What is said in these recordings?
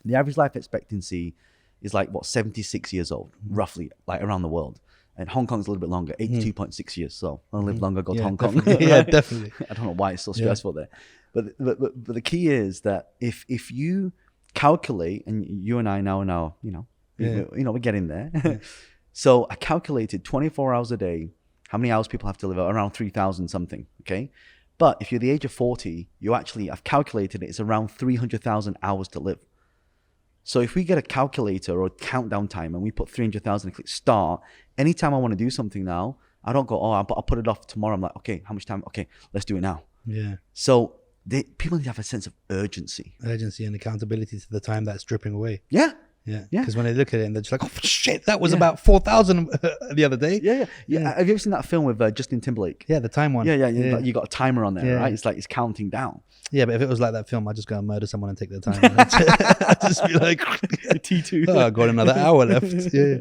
The average life expectancy is like, 76 years old, roughly, like around the world. And Hong Kong's a little bit longer, 82.6 years. So I'll live longer, go to Hong Kong. Yeah, definitely. I don't know why it's so stressful there. But the key is that if you calculate, and you and I now, we're getting there. So I calculated 24 hours a day, how many hours people have to live, around 3,000 something, okay? But if you're the age of 40, I've calculated it's around 300,000 hours to live. So if we get a calculator or a countdown time and we put 300,000 and click start, anytime I want to do something now, I don't go, I'll put it off tomorrow. I'm like, okay, how much time? Okay, let's do it now. Yeah. So people need to have a sense of urgency. Urgency and accountability to the time that's dripping away. Yeah. Yeah. Because when they look at it and they're just like, oh shit, that was about 4,000 the other day. Yeah. Have you ever seen that film with Justin Timberlake? Yeah, the time one. Yeah. You got a timer on there, right? It's like it's counting down. Yeah, but if it was like that film, I'd just go and murder someone and take their time. I'd just be like, T2. Oh, I got another hour left. Yeah.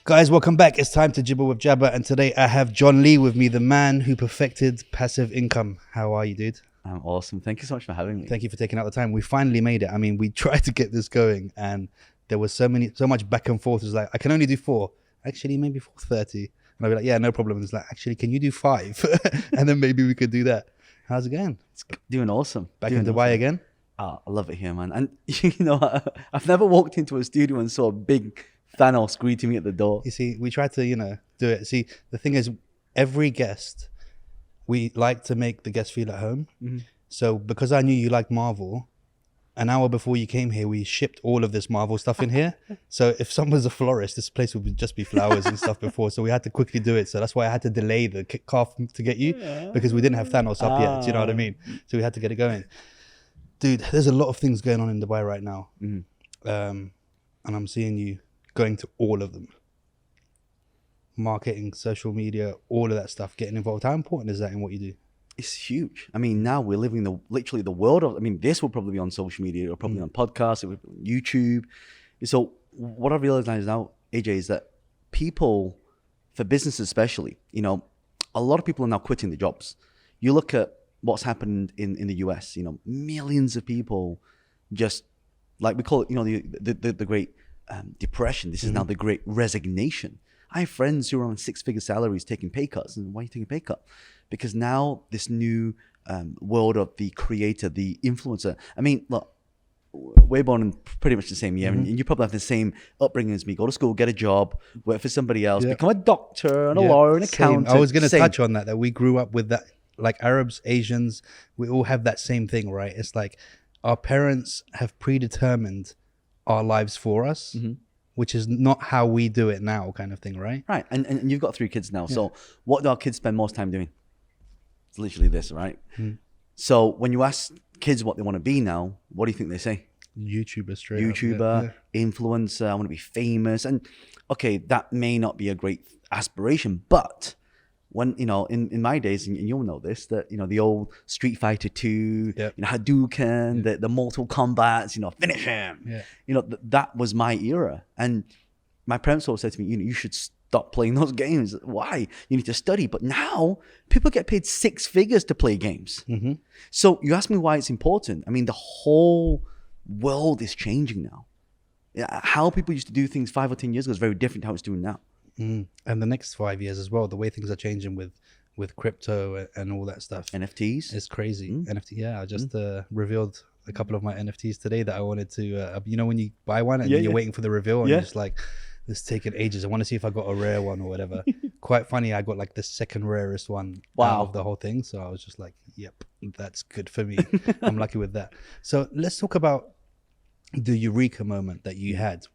Guys, welcome back. It's time to Jibber with Jabber, and today I have John Lee with me, the man who perfected passive income. How are you, dude? I'm awesome. Thank you so much for having me. Thank you for taking out the time. We finally made it. I mean, we tried to get this going, and there was so much back and forth. It was like, I can only do 4. Actually, maybe 4:30. And I'd be like, yeah, no problem. And it's like, actually, can you do 5? And then maybe we could do that. How's it going? It's doing awesome. Back in Dubai again? Oh, I love it here, man. And I've never walked into a studio and saw a big Thanos greeting me at the door. You see, we tried to, do it. See, the thing is, every guest, we like to make the guest feel at home. Mm-hmm. So because I knew you liked Marvel, an hour before you came here, we shipped all of this Marvel stuff in here. So if someone's a florist, this place would just be flowers and stuff before. So we had to quickly do it. So that's why I had to delay the kickoff to get you, because we didn't have Thanos up yet. Do you know what I mean? So we had to get it going. Dude, there's a lot of things going on in Dubai right now. Mm-hmm. And I'm seeing you going to all of them. Marketing, social media, all of that stuff, getting involved. How important is that in what you do? It's huge. I mean, now we're living literally the world of, this will probably be on social media or probably on podcasts, it will be on YouTube. So what I realize now, AJ, is that people, for businesses especially, a lot of people are now quitting their jobs. You look at what's happened in the US, millions of people just, like we call it, the Great Depression. This is now the Great Resignation. I have friends who are on 6-figure salaries taking pay cuts. And why are you taking a pay cut? Because now this new world of the creator, the influencer. Look, we're born in pretty much the same year, and you probably have the same upbringing as me. Go to school, get a job, work for somebody else, become a doctor and a lawyer, an accountant. I was going to touch on that we grew up with that, like Arabs, Asians, we all have that same thing, right? It's like our parents have predetermined our lives for us. Mm-hmm. Which is not how we do it now, kind of thing, right? Right, and you've got 3 kids now. Yeah. So what do our kids spend most time doing? It's literally this, right? Mm. So when you ask kids what they want to be now, what do you think they say? YouTuber, influencer, I want to be famous. And okay, that may not be a great aspiration, but when, in my days, and you'll know this, that, the old Street Fighter 2, Hadouken, the Mortal Kombats, finish him. Yeah. That was my era. And my parents always said to me, you should stop playing those games. Why? You need to study. But now people get paid 6 figures to play games. Mm-hmm. So you ask me why it's important. The whole world is changing now. How people used to do things 5 or 10 years ago is very different to how it's doing now. And the next 5 years as well, the way things are changing with crypto and all that stuff. NFTs? It's crazy. NFT, yeah. I just revealed a couple of my NFTs today that I wanted to, when you buy one and then you're waiting for the reveal and you're just like, this is taking ages. I want to see if I got a rare one or whatever. Quite funny, I got like the second rarest one out of the whole thing. So I was just like, yep, that's good for me. I'm lucky with that. So let's talk about the Eureka moment that you had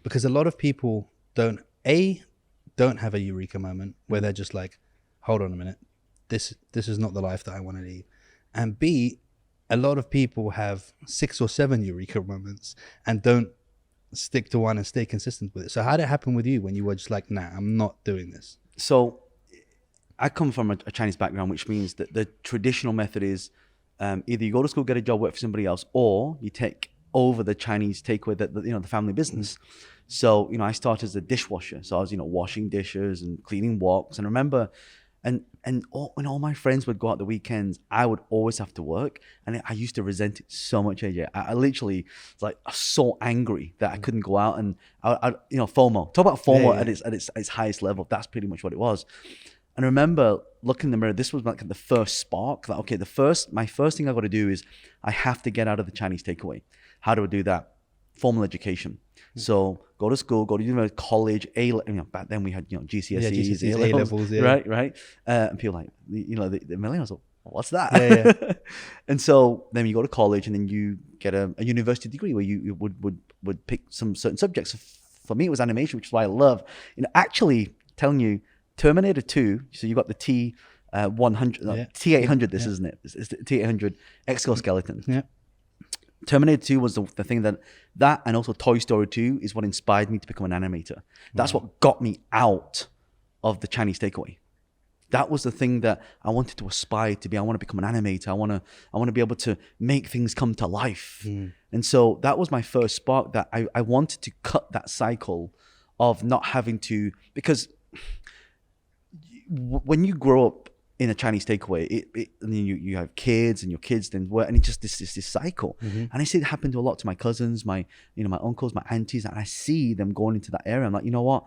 because a lot of people don't have a Eureka moment where they're just like, hold on a minute, this is not the life that I want to lead. And B, a lot of people have 6 or 7 Eureka moments and don't stick to one and stay consistent with it. So how did it happen with you when you were just like, nah, I'm not doing this? So I come from a Chinese background, which means that the traditional method is either you go to school, get a job, work for somebody else, or you take over the Chinese takeaway, the family business. So, I started as a dishwasher. So I was, washing dishes and cleaning woks. And I remember, when all my friends would go out the weekends, I would always have to work. And I used to resent it so much, AJ. I literally was like so angry that I couldn't go out. And I FOMO. Talk about FOMO at its highest level. That's pretty much what it was. And I remember looking in the mirror, this was like the first spark. Like, okay, my first thing I got to do is I have to get out of the Chinese takeaway. How do I do that? Formal education. So go to school, go to university, college, back then we had, GCSEs, A-levels, right? And people like, the millennials, what's that? And so then you go to college and then you get a university degree where you would pick some certain subjects. For me, it was animation, which is why I love, actually telling you, Terminator 2, so you got the T100, T800, isn't it? It's the T800 exoskeleton. Yeah. Terminator 2 was the thing that and also Toy Story 2 is what inspired me to become an animator. That's what got me out of the Chinese takeaway. That was the thing that I wanted to aspire to be. I want to become an animator. I want to be able to make things come to life. And so that was my first spark, that I wanted to cut that cycle of not having to, because when you grow up in a Chinese takeaway, and then you have kids and your kids then work, and it's just this cycle. And I see it happen to a lot to my cousins, my uncles, my aunties, and I see them going into that area. I'm like, you know what?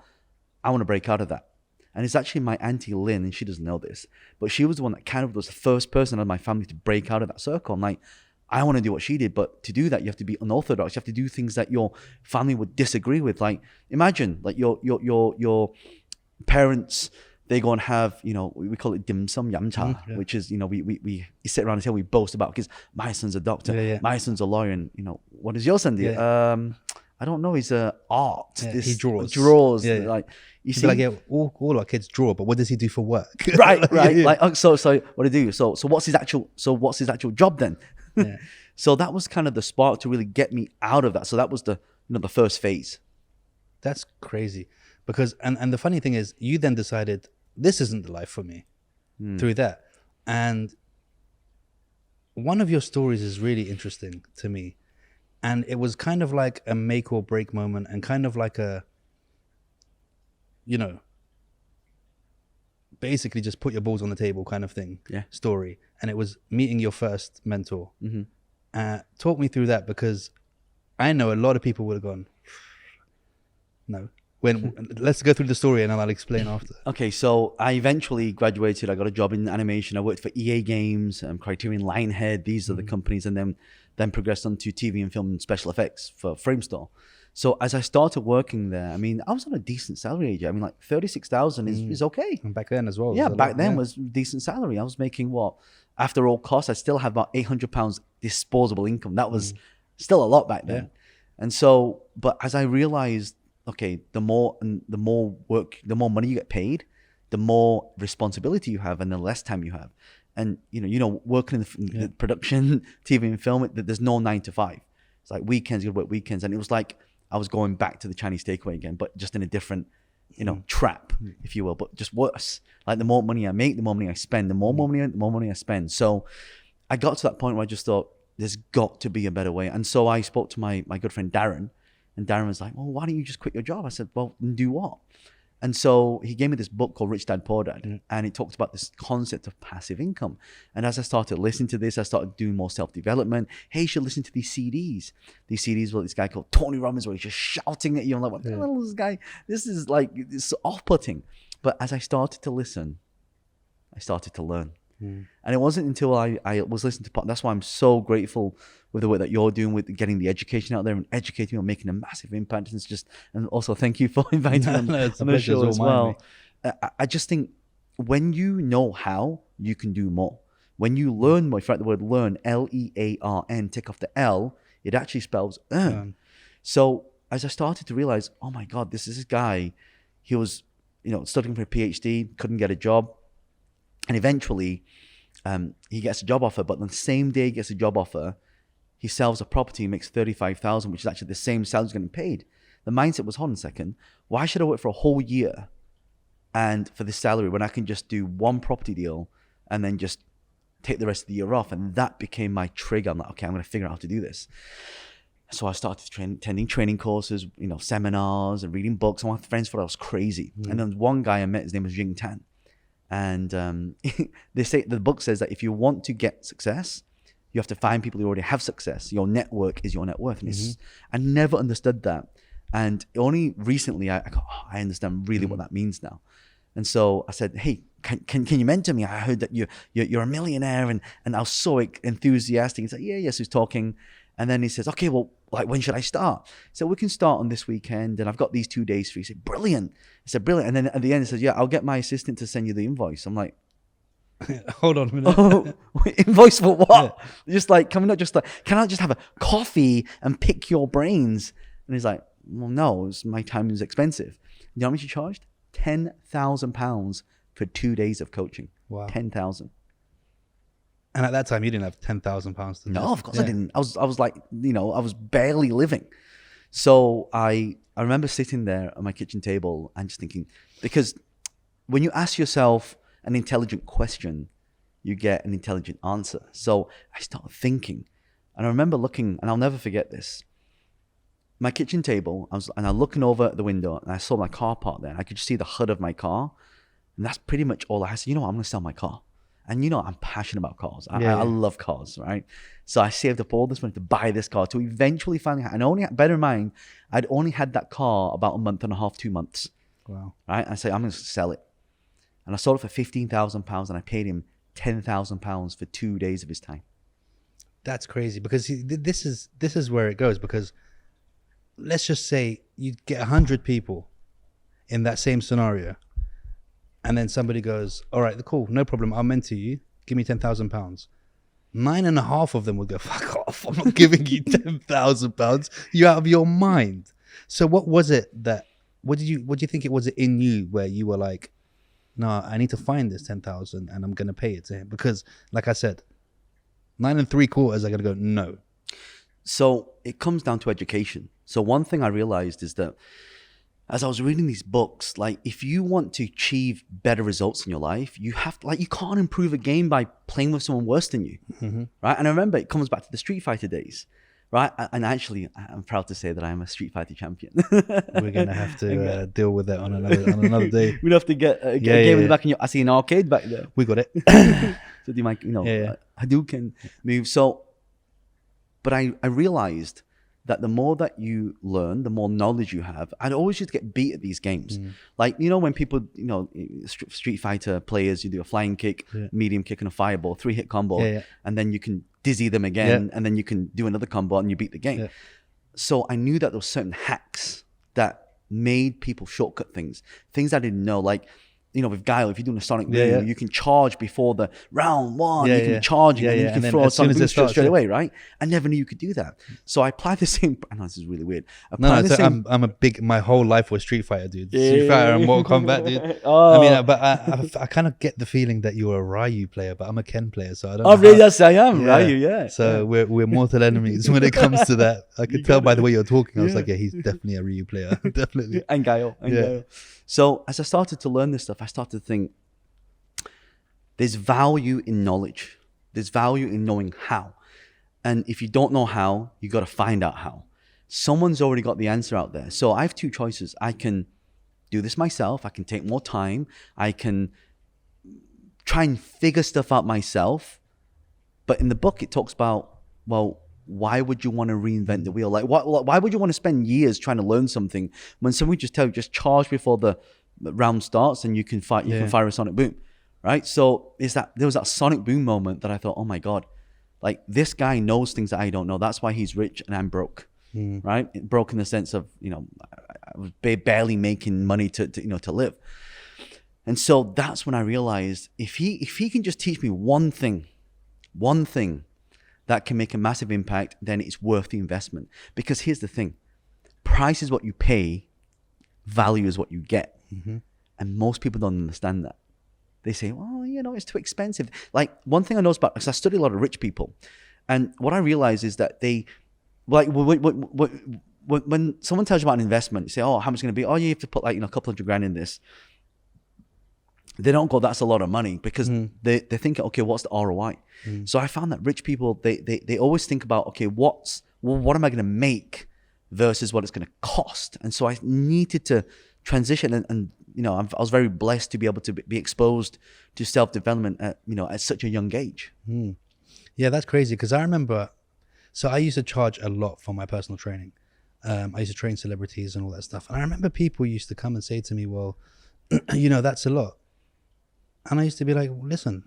I want to break out of that. And it's actually my auntie Lynn, and she doesn't know this, but she was the one that kind of was the first person in my family to break out of that circle. I'm like, I want to do what she did, but to do that, you have to be unorthodox. You have to do things that your family would disagree with. Like, imagine like your parents, they go and have, we call it dim sum yam cha, which is, we sit around the table, we boast about, because my son's a doctor, my son's a lawyer, and, what does your son do? I don't know, he's art. He draws. Like, you see, like, all our kids draw, but what does he do for work? Right. Like, so what do you do? So what's his actual job then? So that was kind of the spark to really get me out of that. So that was the first phase. That's crazy, because and the funny thing is, you then decided, this isn't the life for me through that. And one of your stories is really interesting to me. And it was kind of like a make or break moment, and kind of like a, basically just put your balls on the table kind of thing story. And it was meeting your first mentor. Talk me through that, because I know a lot of people would have gone, no. Let's go through the story and I'll explain after. Okay, so I eventually graduated. I got a job in animation. I worked for EA Games, Criterion, Lionhead. These are the companies, and then progressed on to TV and film and special effects for Framestore. So as I started working there, I mean, I was on a decent salary, AJ. I mean, like 36,000 is okay. And back then as well. Yeah, back then was decent salary. I was making what? After all costs, I still have about £800 disposable income. That was still a lot back then. And so, but as I realized, okay, the more work, the more money you get paid, the more responsibility you have, and the less time you have. And working in the production, TV and film, there's no 9 to 5. It's like weekends, you work weekends, and it was like I was going back to the Chinese takeaway again, but just in a different, trap, if you will, but just worse. Like, the more money I make, the more money I spend. The more money I spend. So I got to that point where I just thought, there's got to be a better way. And so I spoke to my good friend Darren. And Darren was like, well, why don't you just quit your job? I said, well, do what? And so he gave me this book called Rich Dad Poor Dad. And it talked about this concept of passive income. And as I started listening to this, I started doing more self-development. Hey, you should listen to these CDs. These CDs were this guy called Tony Robbins, where he's just shouting at you. I'm like, what the hell is this guy? This is like, it's off-putting. But as I started to listen, I started to learn. And it wasn't until I was listening to, that's why I'm so grateful with the work that you're doing with getting the education out there and educating and making a massive impact. And also thank you for inviting me on the show as well. I just think when you know how, you can do more. When you learn more, in fact, the word learn, L-E-A-R-N, take off the L, it actually spells earn. So as I started to realize, oh my God, this is a guy, he was, studying for a PhD, couldn't get a job. And eventually, he gets a job offer, but on the same day he gets a job offer, he sells a property and makes $35,000, which is actually the same salary he's getting paid. The mindset was, hold on a second, why should I work for a whole year and for this salary when I can just do one property deal and then just take the rest of the year off? And that became my trigger. I'm like, okay, I'm going to figure out how to do this. So I started attending training courses, seminars and reading books. And my friends thought I was crazy. And then one guy I met, his name was Ying Tan. And they say the book says that if you want to get success, you have to find people who already have success. Your network is your net worth. And I never understood that. And only recently I go, oh, I understand really what that means now. And so I said, hey, can you mentor me? I heard that you're a millionaire. And I was so enthusiastic. He said, yes, he's talking. And then he says, okay, well, like, when should I start? So we can start on this weekend. And I've got these 2 days for you. He said, brilliant. I said, brilliant. And then at the end, he says, yeah, I'll get my assistant to send you the invoice. I'm like, hold on a minute. Oh, invoice for what? Yeah. Just like, can I just have a coffee and pick your brains? And he's like, well, no, my time is expensive. You know how much he charged? £10,000 for 2 days of coaching. Wow. 10,000. And at that time, you didn't have £10,000 to No, of course I didn't. I was like, I was barely living. So I remember sitting there at my kitchen table and just thinking, because when you ask yourself an intelligent question, you get an intelligent answer. So I started thinking, and I remember looking, and I'll never forget this. My kitchen table, I was looking over at the window, and I saw my car parked there. I could just see the hood of my car, and that's pretty much all I had. So, I'm going to sell my car. And I'm passionate about cars. I love cars, right? So I saved up all this money to buy this car to eventually finally, and bear in mind, I'd only had that car about a month and a half, 2 months. Wow. Right? And I said, I'm going to sell it. And I sold it for £15,000, and I paid him £10,000 for 2 days of his time. That's crazy, because this is where it goes. Because let's just say you get 100 people in that same scenario. And then somebody goes, all right, cool, no problem. I'll mentor you. Give me £10,000. 9.5 of them will go, fuck off. I'm not giving you £10,000. You're out of your mind. So what was it what do you think it was in you where you were like, no, I need to find this 10,000 and I'm going to pay it to him? Because like I said, 9 3/4 are going to go, no. So it comes down to education. So one thing I realized is that as I was reading these books, like, if you want to achieve better results in your life, you have to, you can't improve a game by playing with someone worse than you, right? And I remember it comes back to the Street Fighter days, right? And actually, I'm proud to say that I'm a Street Fighter champion. We're gonna have to deal with that on another day. We'd have to get a game in the back. I see an arcade back there. We got it. So do my, Hadouken move. So, but I realized that the more that you learn, the more knowledge you have. I'd always just get beat at these games. Like, when people, Street Fighter players, you do a flying kick, medium kick, and a fireball, 3-hit combo, and then you can dizzy them again, and then you can do another combo and you beat the game. So I knew that there were certain hacks that made people shortcut things I didn't know. Like, with Guile, if you're doing a Sonic Boom, you can charge before the round one. You can charge and then you can throw a Sonic Boom straight away, right? I never knew you could do that. So I applied the same. I know this is really weird. My whole life was Street Fighter, dude. Street Fighter and Mortal Kombat, dude. I mean, but I kind of get the feeling that you're a Ryu player, but I'm a Ken player, so I don't know. Really? Yes, I am. Ryu, yeah. So we're mortal enemies when it comes to that. I could tell by the way you're talking. I was like, he's definitely a Ryu player. Definitely. And Guile. So as I started to learn this stuff, I started to think there's value in knowledge. There's value in knowing how. And if you don't know how, you got to find out how. Someone's already got the answer out there. So I have two choices. I can do this myself. I can take more time. I can try and figure stuff out myself. But in the book, it talks about, well, why would you want to reinvent the wheel? Like, why would you want to spend years trying to learn something when someone just tell you, just charge before the round starts and you can fight, you can fire a Sonic Boom, right? So there was that Sonic Boom moment that I thought, oh my God, like, this guy knows things that I don't know. That's why he's rich and I'm broke, right? Broke in the sense of, I was barely making money to live. And so that's when I realized if he can just teach me one thing that can make a massive impact, then it's worth the investment. Because here's the thing, price is what you pay, value is what you get. And most people don't understand that. They say, well, it's too expensive. Like, one thing I know about, because I study a lot of rich people, and what I realize is that they, like, when someone tells you about an investment, you say, oh, how much is it going to be? Oh, you have to put a couple $100,000 in this. They don't go, that's a lot of money, because they think, okay, what's the ROI? So I found that rich people, they always think about, okay, what's well, what am I going to make versus what it's going to cost? And so I needed to transition, and you know, I was very blessed to be able to be exposed to self-development at, you know, at such a young age. Yeah, that's crazy, because I remember, so I used to charge a lot for my personal training. I used to train celebrities and all that stuff. And I remember people used to come and say to me, well, you know, that's a lot. And I used to be like, listen,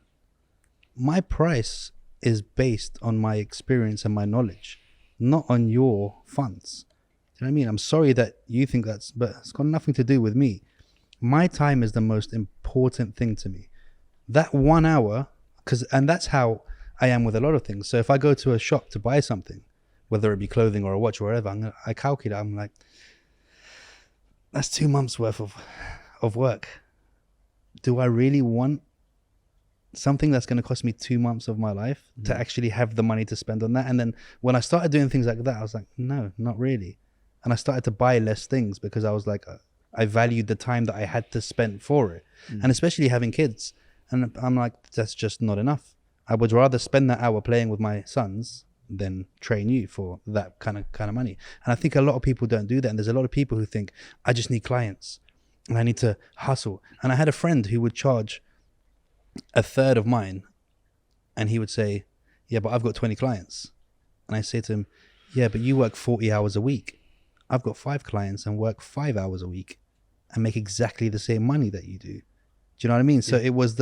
my price is based on my experience and my knowledge, not on your funds. Do you know what I mean? I'm sorry that you think that's, but it's got nothing to do with me. My time is the most important thing to me. That 1 hour, and that's how I am with a lot of things. So if I go to a shop to buy something, whether it be clothing or a watch or whatever, I calculate, I'm like, that's 2 months worth of work. Do I really want something that's going to cost me 2 months of my life to actually have the money to spend on that? And then when I started doing things like that, I was like, no, not really. And I started to buy less things because I was like, I valued the time that I had to spend for it. And especially having kids. And I'm like, that's just not enough. I would rather spend that hour playing with my sons than train you for that kind of money. And I think a lot of people don't do that. And there's a lot of people who think, I just need clients and I need to hustle. And I had a friend who would charge a third of mine, and he would say, yeah, but I've got 20 clients. And I say to him, yeah, but you work 40 hours a week. I've got 5 clients and work 5 hours a week and make exactly the same money that you do. Do you know what I mean? So it was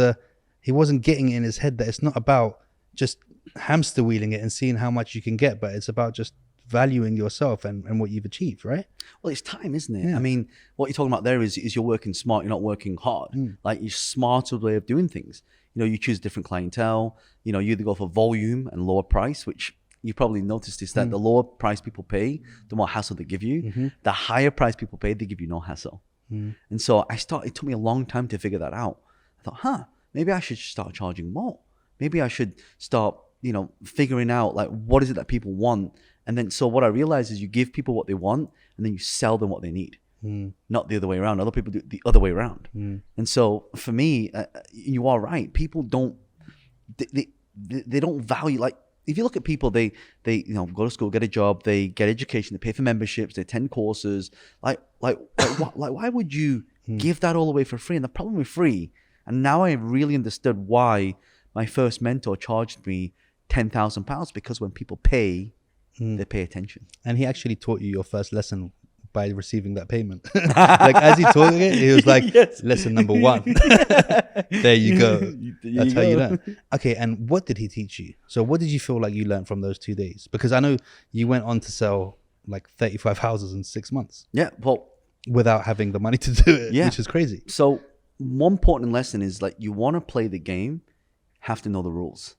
he wasn't getting it in his head that it's not about just hamster wheeling it and seeing how much you can get, but it's about just valuing yourself and what you've achieved, right? Well, it's time, isn't it? I mean, what you're talking about there is you're working smart, you're not working hard. Like, you're smarter way of doing things. You know, you choose different clientele. You know, you either go for volume and lower price, which you probably noticed is that the lower price people pay, the more hassle they give you. The higher price people pay, they give you no hassle. And so it took me a long time to figure that out. I thought, maybe I should start charging more. Maybe I should start, you know, figuring out like, what is it that people want? And then, so what I realized is you give people what they want and then you sell them what they need. Not the other way around. Other people do it the other way around. And so for me, you are right. People don't, they don't value, like, if you look at people, they you know, go to school, get a job, they get education, they pay for memberships, they attend courses. Like why would you give that all away for free? And the problem with free, and now I really understood why my first mentor charged me £10,000, because when people pay, they pay attention. And he actually taught you your first lesson by receiving that payment. Like, as he taught it, he was like, lesson number 1. There you go. That's how you learn. Okay, and what did he teach you? So what did you feel like you learned from those 2 days? Because I know you went on to sell like 35 houses in 6 months. Yeah, well, without having the money to do it, which is crazy. So one important lesson is, like, you want to play the game, have to know the rules.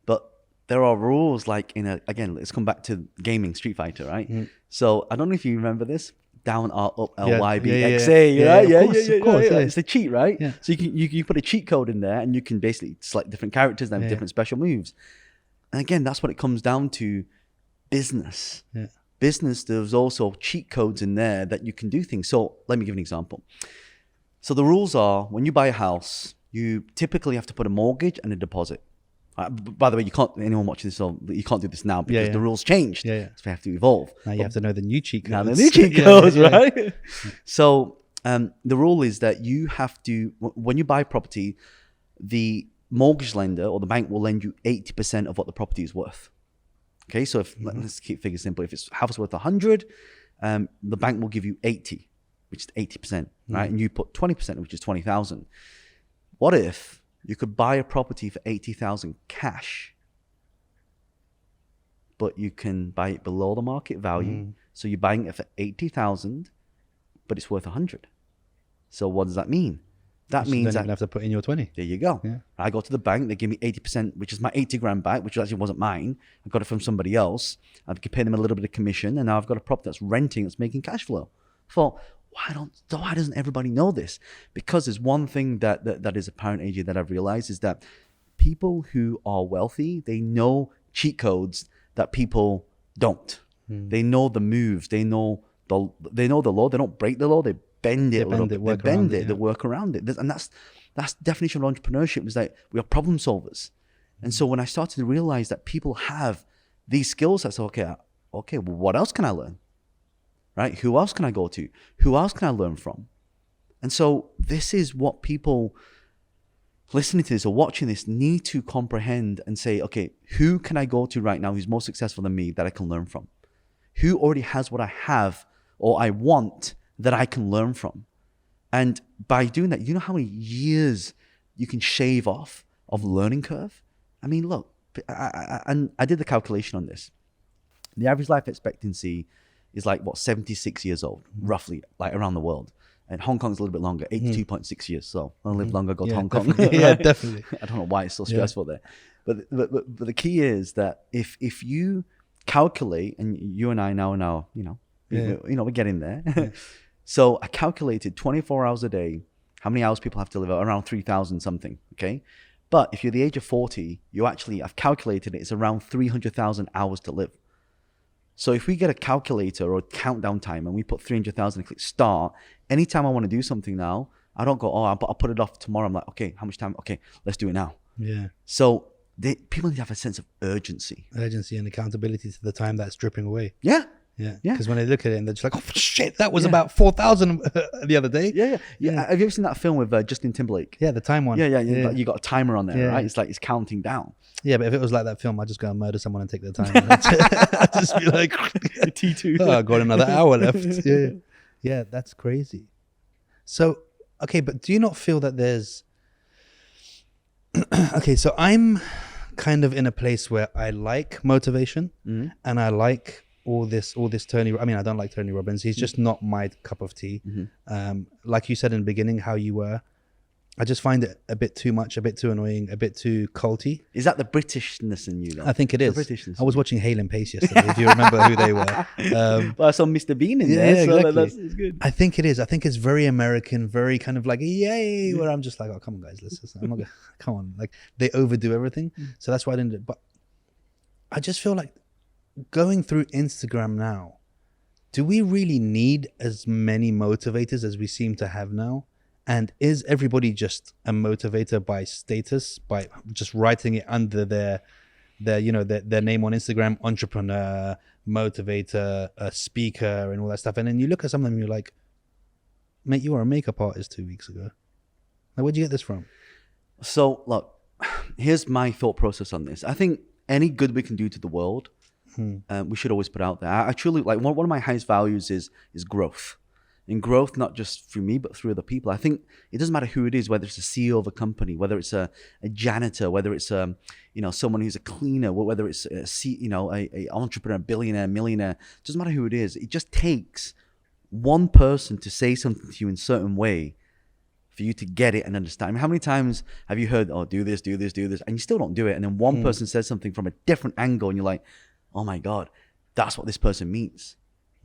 But there are rules, like again, let's come back to gaming, Street Fighter, right? So I don't know if you remember this. Down, R, up, L, Y, B, X, A, right? Yeah, of course. It's the cheat, right? Yeah. So you put a cheat code in there, and you can basically select different characters and have different special moves. And again, that's what it comes down to. Business. Yeah. Business, there's also cheat codes in there that you can do things. So let me give an example. So the rules are, when you buy a house, you typically have to put a mortgage and a deposit. By the way, you can't, anyone watching this, you can't do this now because the rules changed. So we have to evolve. Now you have to know the new cheat codes. Now the new cheat codes, right? So the rule is that you have to, when you buy property, the mortgage lender or the bank will lend you 80% of what the property is worth. Okay, so if let's keep figures simple. If it's house worth 100, the bank will give you 80, which is 80%, right? And you put 20%, which is 20,000. What if you could buy a property for 80,000 cash, but you can buy it below the market value? So you're buying it for 80,000, but it's worth 100. So what does that mean? That means that you have to put in your 20. There you go. Yeah. I go to the bank, they give me 80%, which is my 80 grand back, which actually wasn't mine. I got it from somebody else. I could pay them a little bit of commission, and now I've got a property that's renting, that's making cash flow. So why doesn't everybody know this? Because there's one thing that is apparent, AJ, that I've realized is that people who are wealthy, they know cheat codes that people don't. They know the moves. They know the law. They don't break the law. They bend it. They work around it. And that's the definition of entrepreneurship, is that we are problem solvers. And so when I started to realize that people have these skill sets, okay, okay, well, what else can I learn? Right? Who else can I go to? Who else can I learn from? And so this is what people listening to this or watching this need to comprehend and say, okay, who can I go to right now who's more successful than me that I can learn from? Who already has what I have or I want that I can learn from? And by doing that, you know how many years you can shave off of learning curve? I mean, look, I did the calculation on this. The average life expectancy is like, 76 years old, roughly, like around the world. And Hong Kong's a little bit longer, 82.6 years. So I'll live longer, go to Hong Kong. Yeah, definitely. I don't know why it's so stressful there. But the key is that if you calculate, and you and I now, we're getting there. So I calculated 24 hours a day, how many hours people have to live, around 3,000 something, okay? But if you're the age of 40, I've calculated it's around 300,000 hours to live. So if we get a calculator or a countdown time and we put 300,000 and click start, anytime I want to do something now, I don't go, I'll put it off tomorrow. I'm like, okay, how much time? Okay, let's do it now. Yeah. So people need to have a sense of urgency. Urgency and accountability to the time that's dripping away. Yeah. Yeah. Because when they look at it and they're just like, oh shit, that was about 4,000 the other day. Yeah. Have you ever seen that film with Justin Timberlake? Yeah, the time one. Yeah. You got a timer on there, right? It's like it's counting down. Yeah, but if it was like that film, I'd just go and murder someone and take their time. I'd just be like, T2. Oh, I got another hour left. Yeah, that's crazy. So, okay, but do you not feel that there's... Okay, so I'm kind of in a place where I like motivation and I like all this Tony... I mean, I don't like Tony Robbins. He's just not my cup of tea. Like you said in the beginning, how you were... I just find it a bit too much, a bit too annoying, a bit too culty. Is that the Britishness in you, though? I think it is. I was watching Hale and Pace yesterday, if you remember who they were. Well, I saw Mr. Bean in there, so exactly. That's good. I think it is. I think it's very American, very kind of like, yay, where I'm just like, oh, come on, guys, I'm not gonna, come on. Like, they overdo everything. So that's why I didn't do it. But I just feel like going through Instagram now, do we really need as many motivators as we seem to have now? And is everybody just a motivator by status, by just writing it under their name on Instagram, entrepreneur, motivator, speaker, and all that stuff? And then you look at some of them, you're like, mate, you were a makeup artist 2 weeks ago. Like, where'd you get this from? So, look, here's my thought process on this. I think any good we can do to the world, we should always put out there. I truly, like, one of my highest values is growth. And growth, not just through me, but through other people. I think it doesn't matter who it is, whether it's a CEO of a company, whether it's a janitor, whether it's someone who's a cleaner, whether it's a entrepreneur, billionaire, millionaire. It doesn't matter who it is. It just takes one person to say something to you in a certain way for you to get it and understand. I mean, how many times have you heard, oh, do this, and you still don't do it? And then one person says something from a different angle and you're like, oh my God, that's what this person means.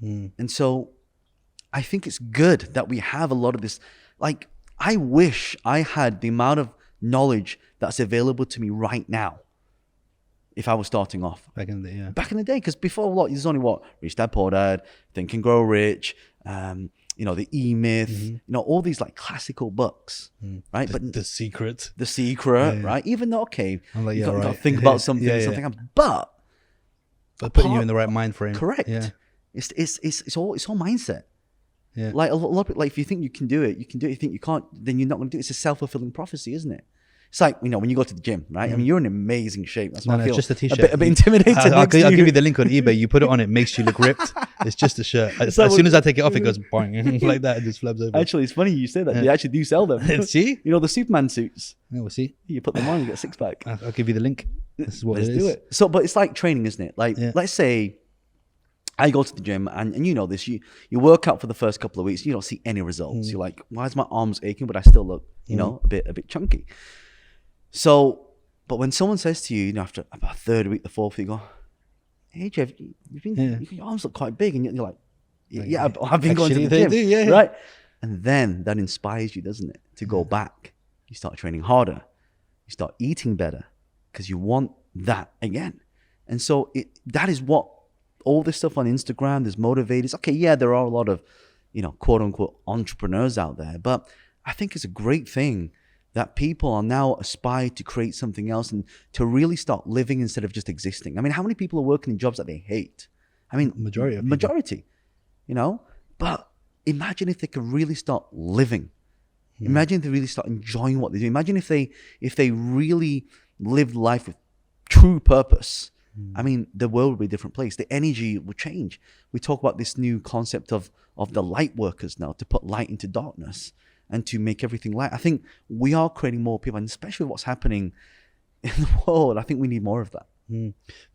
And so I think it's good that we have a lot of this. Like, I wish I had the amount of knowledge that's available to me right now if I was starting off. Back in the day, yeah. Back in the day, because before, there's only Rich Dad, Poor Dad, Think and Grow Rich, the E-Myth, all these like classical books, right? But The Secret, right? Even though, okay, I'm like, you got to think about something else, but putting you in the right mind frame. Correct. Yeah. It's all mindset. Yeah. Like a lot of, like, if you think you can do it, you can do it. If you think you can't, then you're not going to do it. It's a self-fulfilling prophecy, isn't it? It's like, when you go to the gym, right? I mean, you're in amazing shape. That's why I feel it's just a t-shirt. A bit intimidated. I'll give you the link on eBay. You put it on, it makes you look ripped. It's just a shirt. As soon as I take it off, it goes boing, like that. It just flaps over. Actually, it's funny you say that. They actually do sell them. See? The Superman suits. Yeah, we'll see. You put them on, you get a six-pack. I'll give you the link. This is what Let's it is. do it. So, but it's like training, isn't it? Like, let's say I go to the gym and you know this, you work out for the first couple of weeks, you don't see any results. You're like, why is my arms aching, but I still look, a bit chunky. So, but when someone says to you, after about a third week, the fourth week, you go, hey Jeff, your arms look quite big. And you're like, yeah, I've been going to the gym, right? And then that inspires you, doesn't it? To go back. You start training harder. You start eating better because you want that again. And so that is what all this stuff on Instagram, there's motivators. Okay, yeah, there are a lot of, quote unquote entrepreneurs out there, but I think it's a great thing that people are now aspire to create something else and to really start living instead of just existing. I mean, how many people are working in jobs that they hate? I mean, majority, you know. But imagine if they could really start living. Imagine if they really start enjoying what they do. Imagine if they really lived life with true purpose. I mean, the world would be a different place. The energy would change. We talk about this new concept of the light workers now, to put light into darkness and to make everything light. I think we are creating more people, and especially what's happening in the world, I think we need more of that.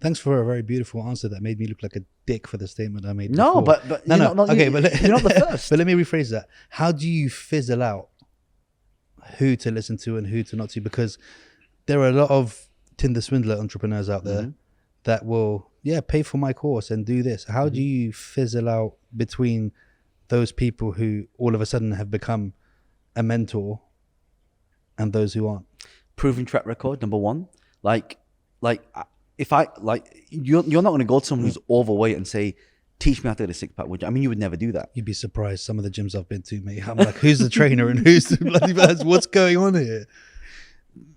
Thanks for a very beautiful answer that made me look like a dick for the statement I made. No, before. but no. Okay, but you're not the first. But let me rephrase that. How do you fizzle out who to listen to and who to not to? Because there are a lot of Tinder Swindler entrepreneurs out there that will, pay for my course and do this. How do you fizzle out between those people who all of a sudden have become a mentor and those who aren't? Proven track record, number one. Like if I you're not going to go to someone who's overweight and say, teach me how to get a six pack, would you? I mean, you would never do that. You'd be surprised. Some of the gyms I've been to, mate, I'm like, who's the trainer and who's the bloody man? What's going on here?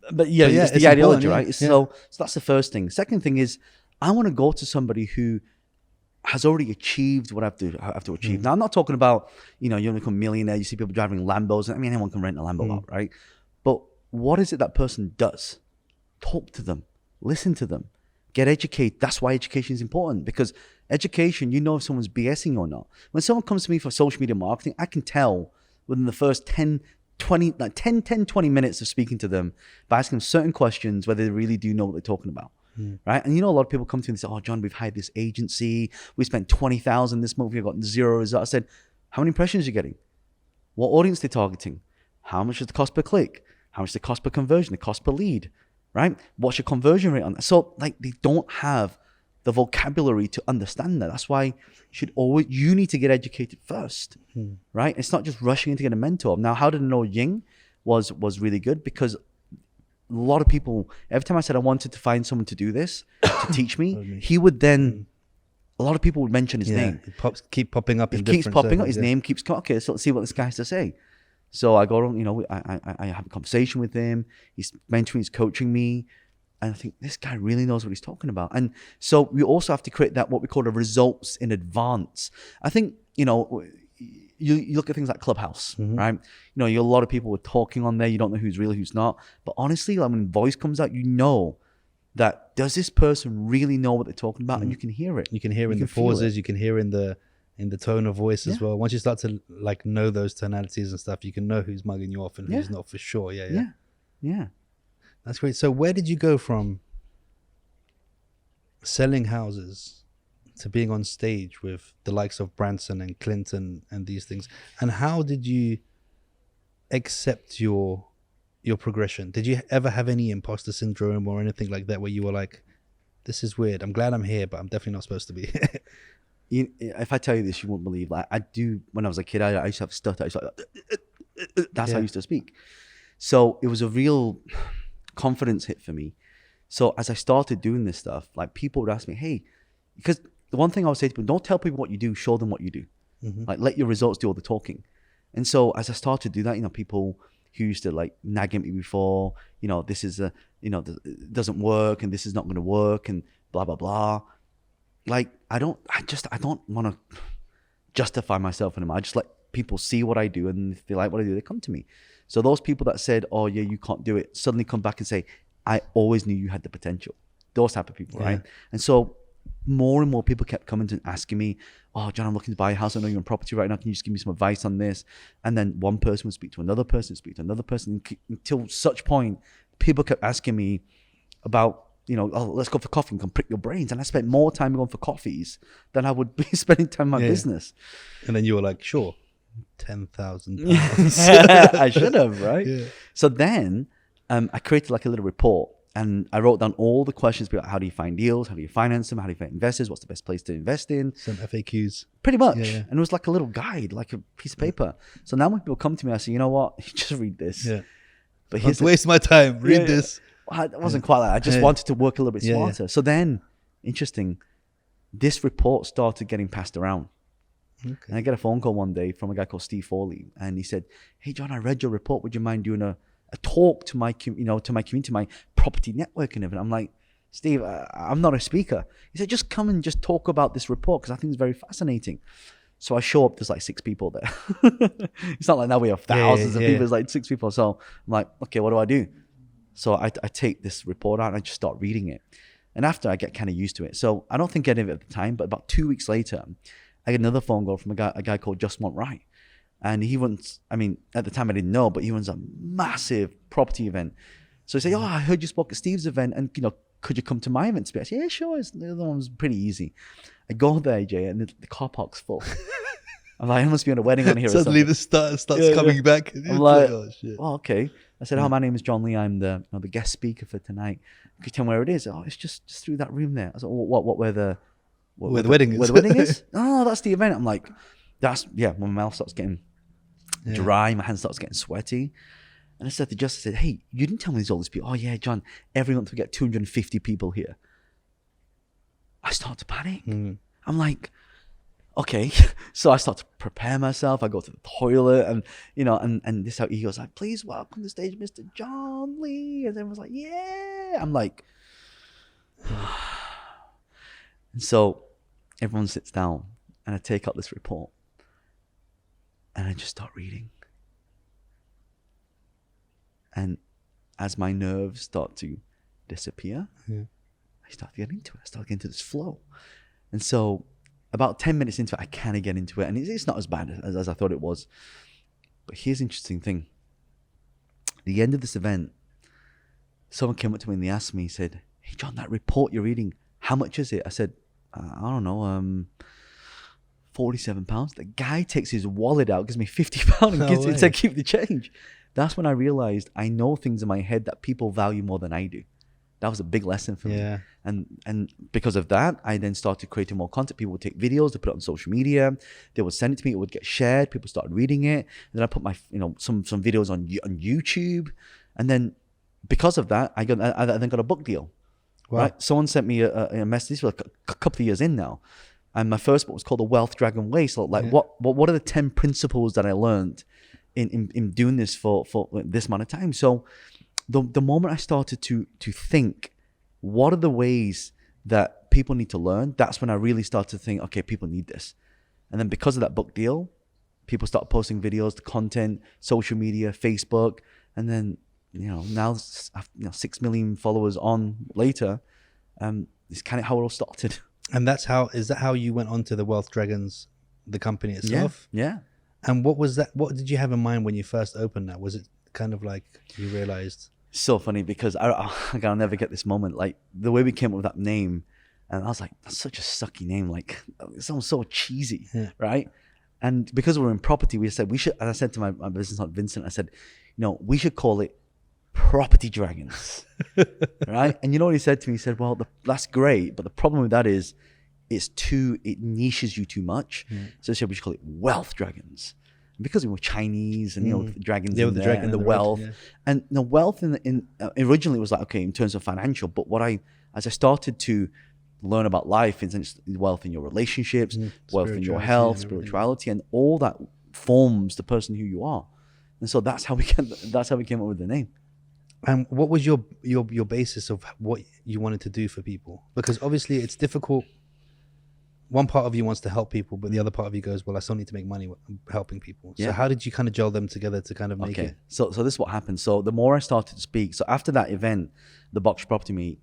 But it's the ideology, right? Yeah. So that's the first thing. Second thing is, I want to go to somebody who has already achieved what I have to achieve. Now, I'm not talking about, you become a millionaire, you see people driving Lambos. I mean, anyone can rent a Lambo out, right? But what is it that person does? Talk to them, listen to them, get educated. That's why education is important, because education, if someone's BSing or not. When someone comes to me for social media marketing, I can tell within the first 10 20 minutes of speaking to them by asking them certain questions whether they really do know what they're talking about. Right? And a lot of people come to me and say, oh, John, we've hired this agency. We spent 20,000 this month. We've got 0 results. I said, how many impressions are you getting? What audience they're targeting? How much is the cost per click? How much is the cost per conversion? The cost per lead? Right? What's your conversion rate on that? So they don't have the vocabulary to understand that. That's why you need to get educated first, right? It's not just rushing in to get a mentor. Now, how did I know Ying was really good? Because a lot of people, every time I said I wanted to find someone to do this, to teach me, he would then, a lot of people would mention his name. It keeps popping up. His name keeps coming. Okay, so let's see what this guy has to say. So I go on, I have a conversation with him. He's mentoring, he's coaching me. And I think this guy really knows what he's talking about. And so we also have to create that, what we call the results in advance. I think, you look at things like Clubhouse, right? A lot of people are talking on there. You don't know who's real, who's not. But honestly, like when voice comes out, that does this person really know what they're talking about? And you can hear it. You can hear in the pauses. You can hear in the tone of voice as well. Once you start to know those tonalities and stuff, you can know who's mugging you off and who's not for sure. Yeah. That's great. So where did you go from selling houses to being on stage with the likes of Branson and Clinton and these things? And how did you accept your progression? Did you ever have any imposter syndrome or anything like that where you were like, this is weird. I'm glad I'm here, but I'm definitely not supposed to be. If I tell you this, you won't believe. Like I do, when I was a kid, I used to have a stutter. That's how I used to speak. So it was a real confidence hit for me. So as I started doing this stuff, like people would ask me, hey, because the one thing I would say to people, don't tell people what you do, show them what you do. Like let your results do all the talking. And so as I started to do that, people who used to like nag at me before, this is it doesn't work and this is not going to work and blah, blah, blah. Like, I don't want to justify myself anymore. I just let people see what I do, and if they like what I do, they come to me. So those people that said, oh yeah, you can't do it, suddenly come back and say, I always knew you had the potential. Those type of people, right? And so more and more people kept coming to asking me, oh, John, I'm looking to buy a house. I know you're in property right now. Can you just give me some advice on this? And then one person would speak to another person, until such point, people kept asking me about, oh, let's go for coffee and come prick your brains. And I spent more time going for coffees than I would be spending time in my business. And then you were like, sure, £10,000. I should have, right? Yeah. So then I created like a little report and I wrote down all the questions about how do you find deals, how do you finance them, how do you find investors, what's the best place to invest in. Some FAQs. Pretty much. Yeah. And it was like a little guide, like a piece of paper. So now when people come to me, I say, you know what? Just read this. Yeah. But don't waste my time. Read this. It wasn't quite like that. I just wanted to work a little bit smarter. So then, interesting, this report started getting passed around. Okay. And I get a phone call one day from a guy called Steve Foley, and he said, hey, John, I read your report. Would you mind doing a talk to my community, to my property networking event? I'm like, Steve, I'm not a speaker. He said, just come and just talk about this report because I think it's very fascinating. So I show up, there's like 6 people there. It's not like now we have thousands of people, it's like 6 people. So I'm like, okay, what do I do? So I take this report out and I just start reading it. And after I get kind of used to it. So I don't think any of it at the time, but about 2 weeks later, I get another phone call from a guy called Just Want Right. And he runs, I mean, at the time I didn't know, but he runs a massive property event. So he said, I heard you spoke at Steve's event and, could you come to my event? I said, yeah, sure. The other one was pretty easy. I go there, AJ, and the car park's full. I'm like, I must be on a wedding on here. Suddenly the starts coming back. I'm like, oh, okay. I said, my name is John Lee. I'm the guest speaker for tonight. Could you tell me where it is? Oh, it's just through that room there. I said, where the wedding is? Where the wedding is? Oh, that's the event. I'm like, when my mouth starts getting dry, my hand starts getting sweaty. And I said to Justin, I said, hey, you didn't tell me there's all these people. Oh, yeah, John, every month we get 250 people here. I start to panic. I'm like, okay. So I start to prepare myself. I go to the toilet and, and this how he goes like, please welcome to the stage, Mr. John Lee. And everyone's like, yeah. I'm like, and so everyone sits down and I take out this report and I just start reading. And as my nerves start to disappear, I start getting into it. I start getting into this flow. And so about 10 minutes into it, I kind of get into it. And it's not as bad as I thought it was. But here's the interesting thing. At the end of this event, someone came up to me and they asked me, he said, hey, John, that report you're reading, how much is it? I said, I don't know, £47. The guy takes his wallet out, gives me £50 and gives it to keep the change. That's when I realized I know things in my head that people value more than I do. That was a big lesson for me. And because of that, I then started creating more content. People would take videos, they put it on social media, they would send it to me, it would get shared, people started reading it. And then I put my, some videos on YouTube. And then because of that, I then got a book deal. Wow. Right? Someone sent me a message for a couple of years in now. And my first book was called The Wealth Dragon Way. So like, what are the 10 principles that I learned in doing this for this amount of time? So the moment I started to think, what are the ways that people need to learn? That's when I really started to think, okay, people need this. And then because of that book deal, people start posting videos, the content, social media, Facebook, and then now 6 million followers on later. It's kind of how it all started. And is that how you went on to the Wealth Dragons, the company itself? Yeah. And what was that? What did you have in mind when you first opened that? Was it kind of like you realized? So funny because I'll never get this moment. Like the way we came up with that name, and I was like, that's such a sucky name. Like it sounds so cheesy, right? And because we're in property, we said we should. And I said to my business partner Vincent, I said, we should call it Property Dragons, right? And you know what he said to me? He said, well, that's great, but the problem with that is it niches you too much. So he said we should call it Wealth Dragons. And because we were Chinese and dragons in there, and the wealth, and the wealth in originally was like, okay, in terms of financial, but as I started to learn about life, it's wealth in your relationships, wealth in your health, spirituality, and all that forms the person who you are. And so that's how we came up with the name. And what was your basis of what you wanted to do for people? Because obviously it's difficult. One part of you wants to help people, but the other part of you goes, well, I still need to make money helping people. So how did you kind of gel them together to kind of make it? So this is what happened. So the more I started to speak, so after that event, the Box Property Meet,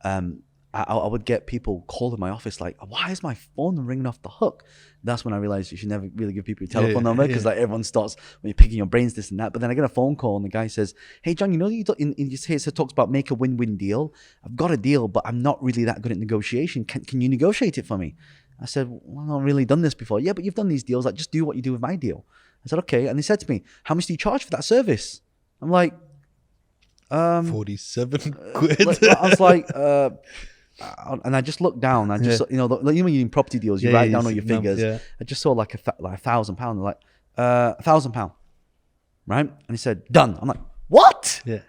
I would get people calling my office like, why is my phone ringing off the hook? That's when I realized you should never really give people your telephone number because like everyone starts when you're picking your brains, this and that. But then I get a phone call and the guy says, hey, John, it talks about make a win-win deal. I've got a deal, but I'm not really that good at negotiation. Can you negotiate it for me? I said, well, I've not really done this before. Yeah, but you've done these deals. Like, just do what you do with my deal. I said, okay. And he said to me, how much do you charge for that service? I'm like, 47 quid. I was like, and I just looked down. I just, when you're doing property deals, you write down all your figures. I just saw like £1,000. Like, £1,000, right? And he said, done. I'm like, what? Yeah.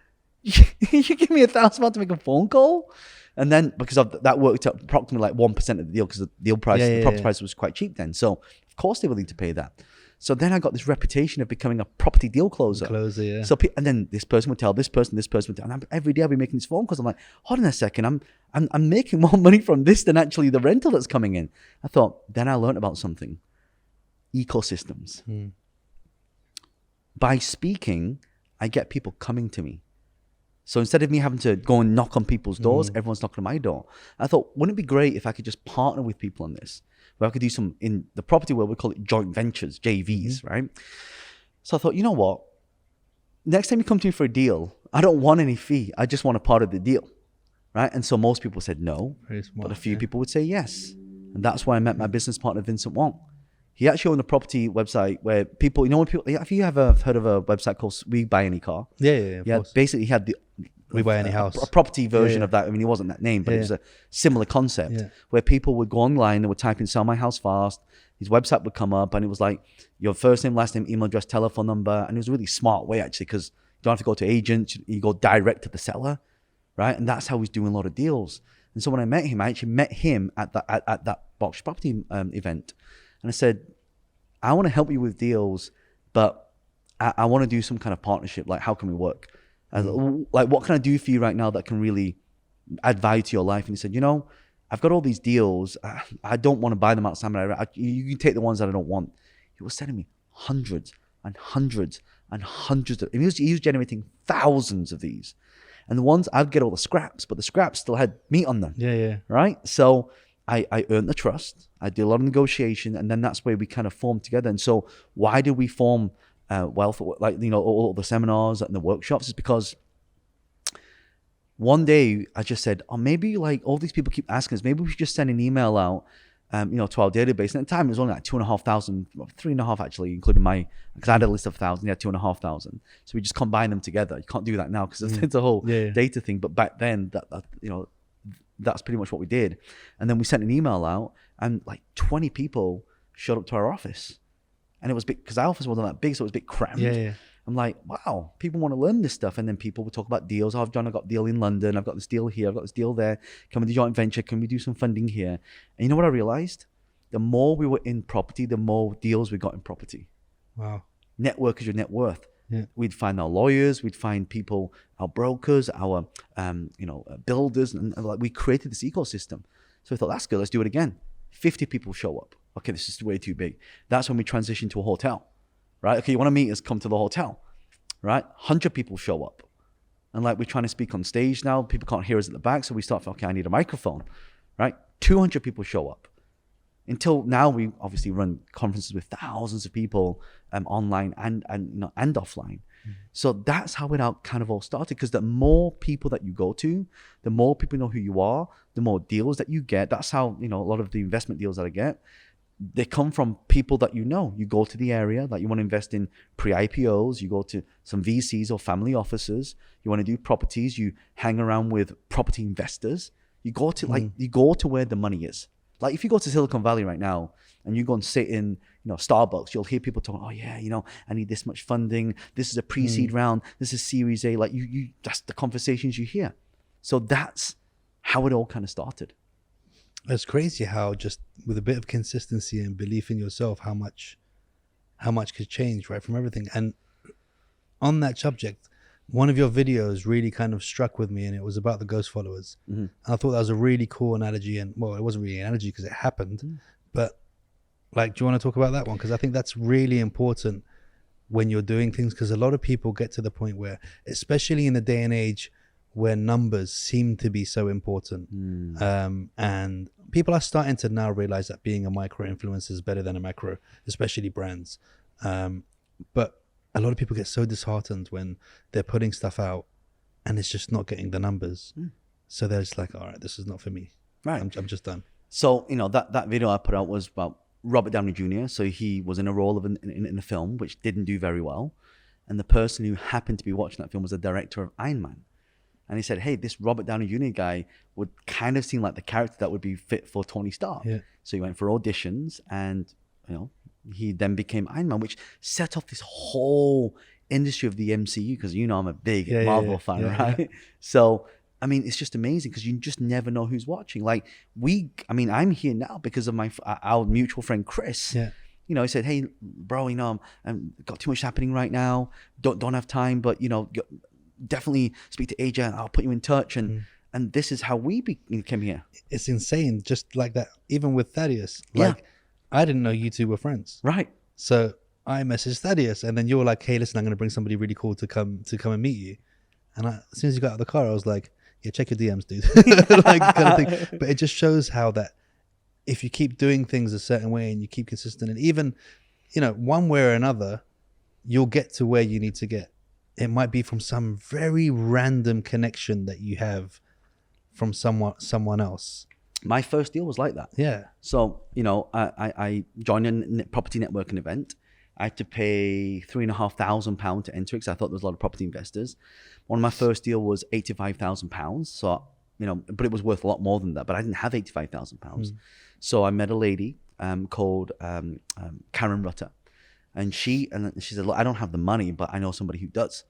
You give me £1,000 to make a phone call? And then because of that worked out approximately like 1% of the deal because the deal price, the property price was quite cheap then. So of course they were willing to pay that. So then I got this reputation of becoming a property deal closer. Yeah. So and then this person would tell this person would tell, and every day I'll be making these phone calls. I'm like, hold on a second, I'm making more money from this than actually the rental that's coming in. I thought, then I learned about something, ecosystems. By speaking, I get people coming to me. So instead of me having to go and knock on people's doors, everyone's knocking on my door. I thought, wouldn't it be great if I could just partner with people on this? Where I could do some, in the property world, we call it joint ventures, JVs, right? So I thought, you know what? Next time you come to me for a deal, I don't want any fee. I just want a part of the deal, right? And so most people said no, but a few people would say yes. And that's why I met my business partner, Vincent Wong. He actually owned a property website where people, you know, when people, have you ever heard of a website called We Buy Any Car? Yeah. Basically, he had the We Buy Any House, a property version of that. I mean, it wasn't that name, but it was a similar concept where people would go online, they would type in "sell my house fast." His website would come up, and it was like your first name, last name, email address, telephone number, and it was a really smart way actually, because you don't have to go to agents, you go direct to the seller, right? And that's how he's doing a lot of deals. And so when I met him, I actually met him at that Box Property event. And I said, I want to help you with deals, but I want to do some kind of partnership. Like, how can we work? Like, what can I do for you right now that can really add value to your life? And he said, you know, I've got all these deals. I don't want to buy them outside. You can take the ones that I don't want. He was sending me hundreds and hundreds and hundreds of, and he was generating thousands of these. And the ones, I'd get all the scraps, but the scraps still had meat on them. Yeah. Right? So I earned the trust. I did a lot of negotiation, and then that's where we kind of formed together. And so why did we form Wealth, like, you know, all the seminars and the workshops? Is because one day I just said, oh, maybe like all these people keep asking us, maybe we should just send an email out, you know, to our database. And at the time it was only like 2,500, 3,500 actually, including because I had a list of 1,000, yeah, 2,500. So we just combine them together. You can't do that now because it's a whole data thing. But back then, that you know, that's pretty much what we did. And then we sent an email out, and like 20 people showed up to our office. And it was big, because our office wasn't that big, so it was a bit crammed. Yeah. I'm like, wow, people want to learn this stuff. And then people would talk about deals. Oh, John, I've got a deal in London. I've got this deal here. I've got this deal there. Can we do joint venture? Can we do some funding here? And you know what I realized? The more we were in property, the more deals we got in property. Wow. Network is your net worth. Yeah. We'd find our lawyers, we'd find people, our brokers, our builders, and like we created this ecosystem. So we thought, that's good, let's do it again. 50 people show up. Okay, this is way too big. That's when we transitioned to a hotel, right? Okay, you want to meet us, come to the hotel, right? 100 people show up. And like, we're trying to speak on stage now, people can't hear us at the back, so we start, okay, I need a microphone, right? 200 people show up. Until now, we obviously run conferences with thousands of people online and offline. So that's how it kind of all started, because the more people that you go to, the more people know who you are, the more deals that you get. That's how, you know, a lot of the investment deals that I get, they come from people that you know. You go to the area that you want to invest in pre-IPOs, you go to some VCs or family offices, you want to do properties, you hang around with property investors, you go to you go to where the money is. Like if you go to Silicon Valley right now and you go and sit in, you know, Starbucks, you'll hear people talking, oh yeah, you know, I need this much funding. This is a pre-seed round. This is Series A. Like you, that's the conversations you hear. So that's how it all kind of started. It's crazy how just with a bit of consistency and belief in yourself, how much could change, right? From everything. And on that subject, one of your videos really kind of struck with me, and it was about the ghost followers. And I thought that was a really cool analogy, and well, it wasn't really an analogy because it happened, but like, do you want to talk about that one? Because I think that's really important when you're doing things, because a lot of people get to the point where, especially in the day and age where numbers seem to be so important, and people are starting to now realize that being a micro influencer is better than a macro, especially brands. But a lot of people get so disheartened when they're putting stuff out and it's just not getting the numbers. So they're just like, all right, this is not for me. Right. I'm just done. So, you know, that video I put out was about Robert Downey Jr. So he was in a role in a film which didn't do very well. And the person who happened to be watching that film was the director of Iron Man. And he said, hey, this Robert Downey Jr. guy would kind of seem like the character that would be fit for Tony Stark. Yeah. So he went for auditions, and, you know, he then became Iron Man, which set off this whole industry of the MCU, because, you know, I'm a big Marvel fan, right? Yeah. So, I mean, it's just amazing because you just never know who's watching. Like I'm here now because of our mutual friend, Chris. Yeah. he said, hey, bro, I'm got too much happening right now. Don't have time, but, definitely speak to AJ. I'll put you in touch. And this is how we came here. It's insane. Just like that. Even with Thaddeus, like I didn't know you two were friends. Right. So I messaged Thaddeus, and then you were like, hey, listen, I'm going to bring somebody really cool to come and meet you. And as soon as you got out of the car, I was like, yeah, check your DMs, dude. Like kind of thing. But it just shows how that if you keep doing things a certain way and you keep consistent, and even, one way or another, you'll get to where you need to get. It might be from some very random connection that you have from someone else. My first deal was like that. Yeah. So, I joined a property networking event. I had to pay £3,500 to enter it because I thought there was a lot of property investors. One of my first deal was £85,000. So, but it was worth a lot more than that. But I didn't have £85,000. So I met a lady called Karen Rutter. And she said, look, I don't have the money, but I know somebody who does.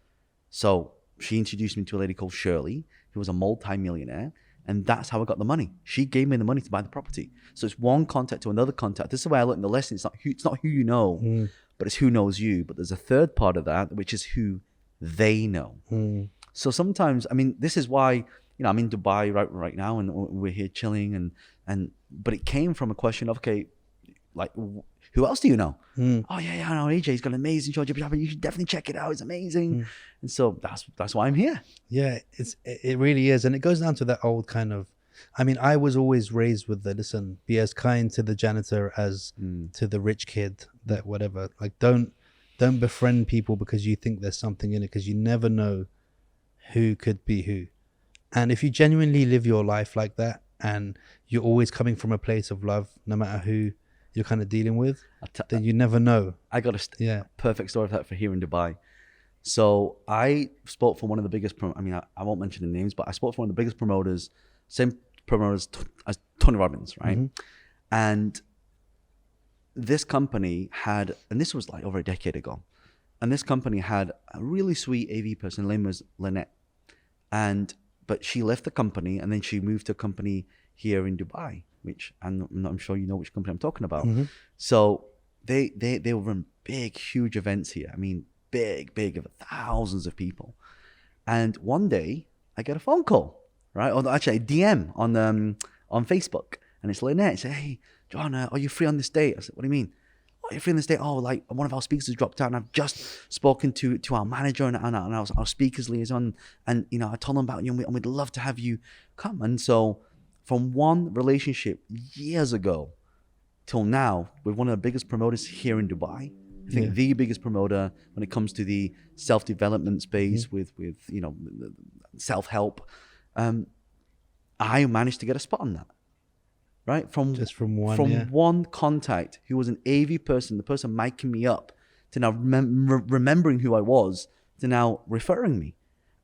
So she introduced me to a lady called Shirley, who was a multi-millionaire. And that's how I got the money. She gave me the money to buy the property. So it's one contact to another contact. This is where I learned the lesson. It's not who you know, but it's who knows you. But there's a third part of that, which is who they know. So sometimes, this is why, I'm in Dubai right now, and we're here chilling. But it came from a question of, okay, like, who else do you know? Oh yeah, I know AJ. He's got an amazing show. You should definitely check it out. It's amazing. And so that's why I'm here. Yeah, it really is, and it goes down to that old kind of. I was always raised with listen, be as kind to the janitor as to the rich kid. That whatever, like don't befriend people because you think there's something in it, because you never know who could be who. And if you genuinely live your life like that, and you're always coming from a place of love, no matter who you're kind of dealing with, then you never know. I got a perfect story of that for here in Dubai. So I spoke for one of the biggest, I won't mention the names, but I spoke for one of the biggest promoters, same promoters as Tony Robbins, right? And this company had, and this was like over a decade ago, and this company had a really sweet AV person, her name was Lynette. But she left the company, and then she moved to a company here in Dubai, which I'm sure you know which company I'm talking about. So they run big, huge events here. Big, thousands of people. And one day I get a phone call, right? Or actually a DM on Facebook, and it's Lynette. It said, hey, John, are you free on this date? I said, what do you mean? Are you free on this date? Oh, like one of our speakers has dropped out, and I've just spoken to our manager and our speakers liaison, and I told them about you, and we'd love to have you come. And so from one relationship years ago till now, with one of the biggest promoters here in Dubai, I think the biggest promoter when it comes to the self-development space with self-help, I managed to get a spot on that. Right? From one contact who was an AV person, the person miking me up, to now remembering who I was, to now referring me.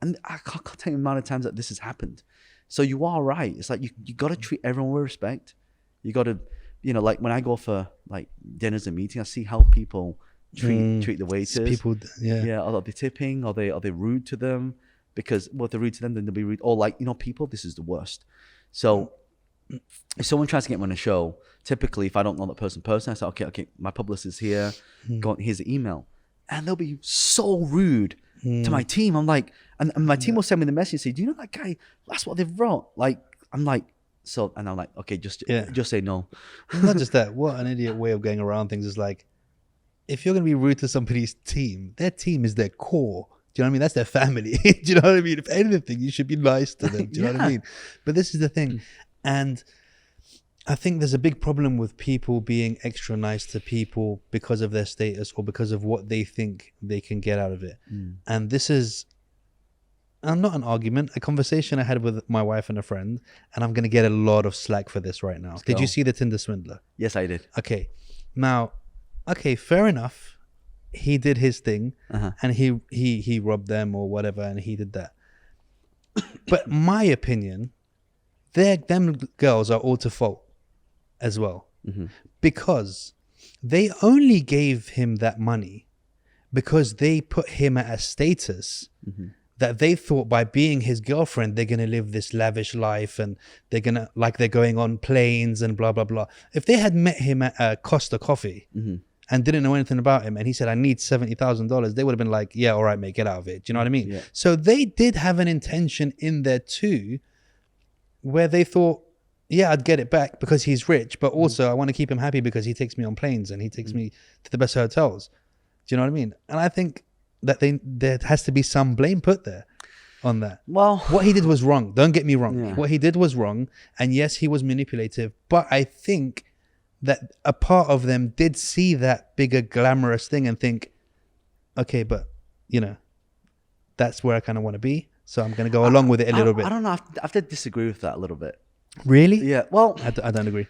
And I can't tell you the amount of times that this has happened. So you are right. It's like you got to treat everyone with respect. You got to, like when I go for like dinners and meetings, I see how people treat the waiters. People, are they tipping? Are they rude to them? Because if they're rude to them, then they'll be rude. Or like, people, this is the worst. So if someone tries to get me on a show, typically if I don't know that person personally, I say, okay, my publicist is here. Here's the email. And they'll be so rude to my team. I'm like, and my team will send me the message and say, do you know that guy? That's what they've wrote. Like, I'm like, okay, just say no. Not just that. What an idiot way of going around things is like, if you're going to be rude to somebody's team, their team is their core. Do you know what I mean? That's their family. Do you know what I mean? If anything, you should be nice to them. Do you know what I mean? But this is the thing. And I think there's a big problem with people being extra nice to people because of their status or because of what they think they can get out of it. And this is not an argument, a conversation I had with my wife and a friend, and I'm going to get a lot of slack for this right now. Did you see the Tinder Swindler? Yes, I did. Okay. Now, fair enough. He did his thing and he robbed them or whatever, and he did that. But my opinion, them girls are all to fault as well, because they only gave him that money because they put him at a status that they thought by being his girlfriend, they're going to live this lavish life and they're going on planes and blah, blah, blah. If they had met him at Costa Coffee and didn't know anything about him, and he said, I need $70,000, they would have been like, yeah, all right, mate, get out of it. Do you know what I mean? Yeah. So they did have an intention in there too, where they thought, yeah, I'd get it back because he's rich, but also I want to keep him happy because he takes me on planes and he takes me to the best hotels. Do you know what I mean? And I think that there has to be some blame put there on that. Well, what he did was wrong. Don't get me wrong. Yeah. What he did was wrong. And yes, he was manipulative. But I think that a part of them did see that bigger glamorous thing and think, okay, but you know, that's where I kind of want to be. So I'm going to go along with it a little bit. I don't know. I have to disagree with that a little bit. Really? Yeah. Well, I don't agree.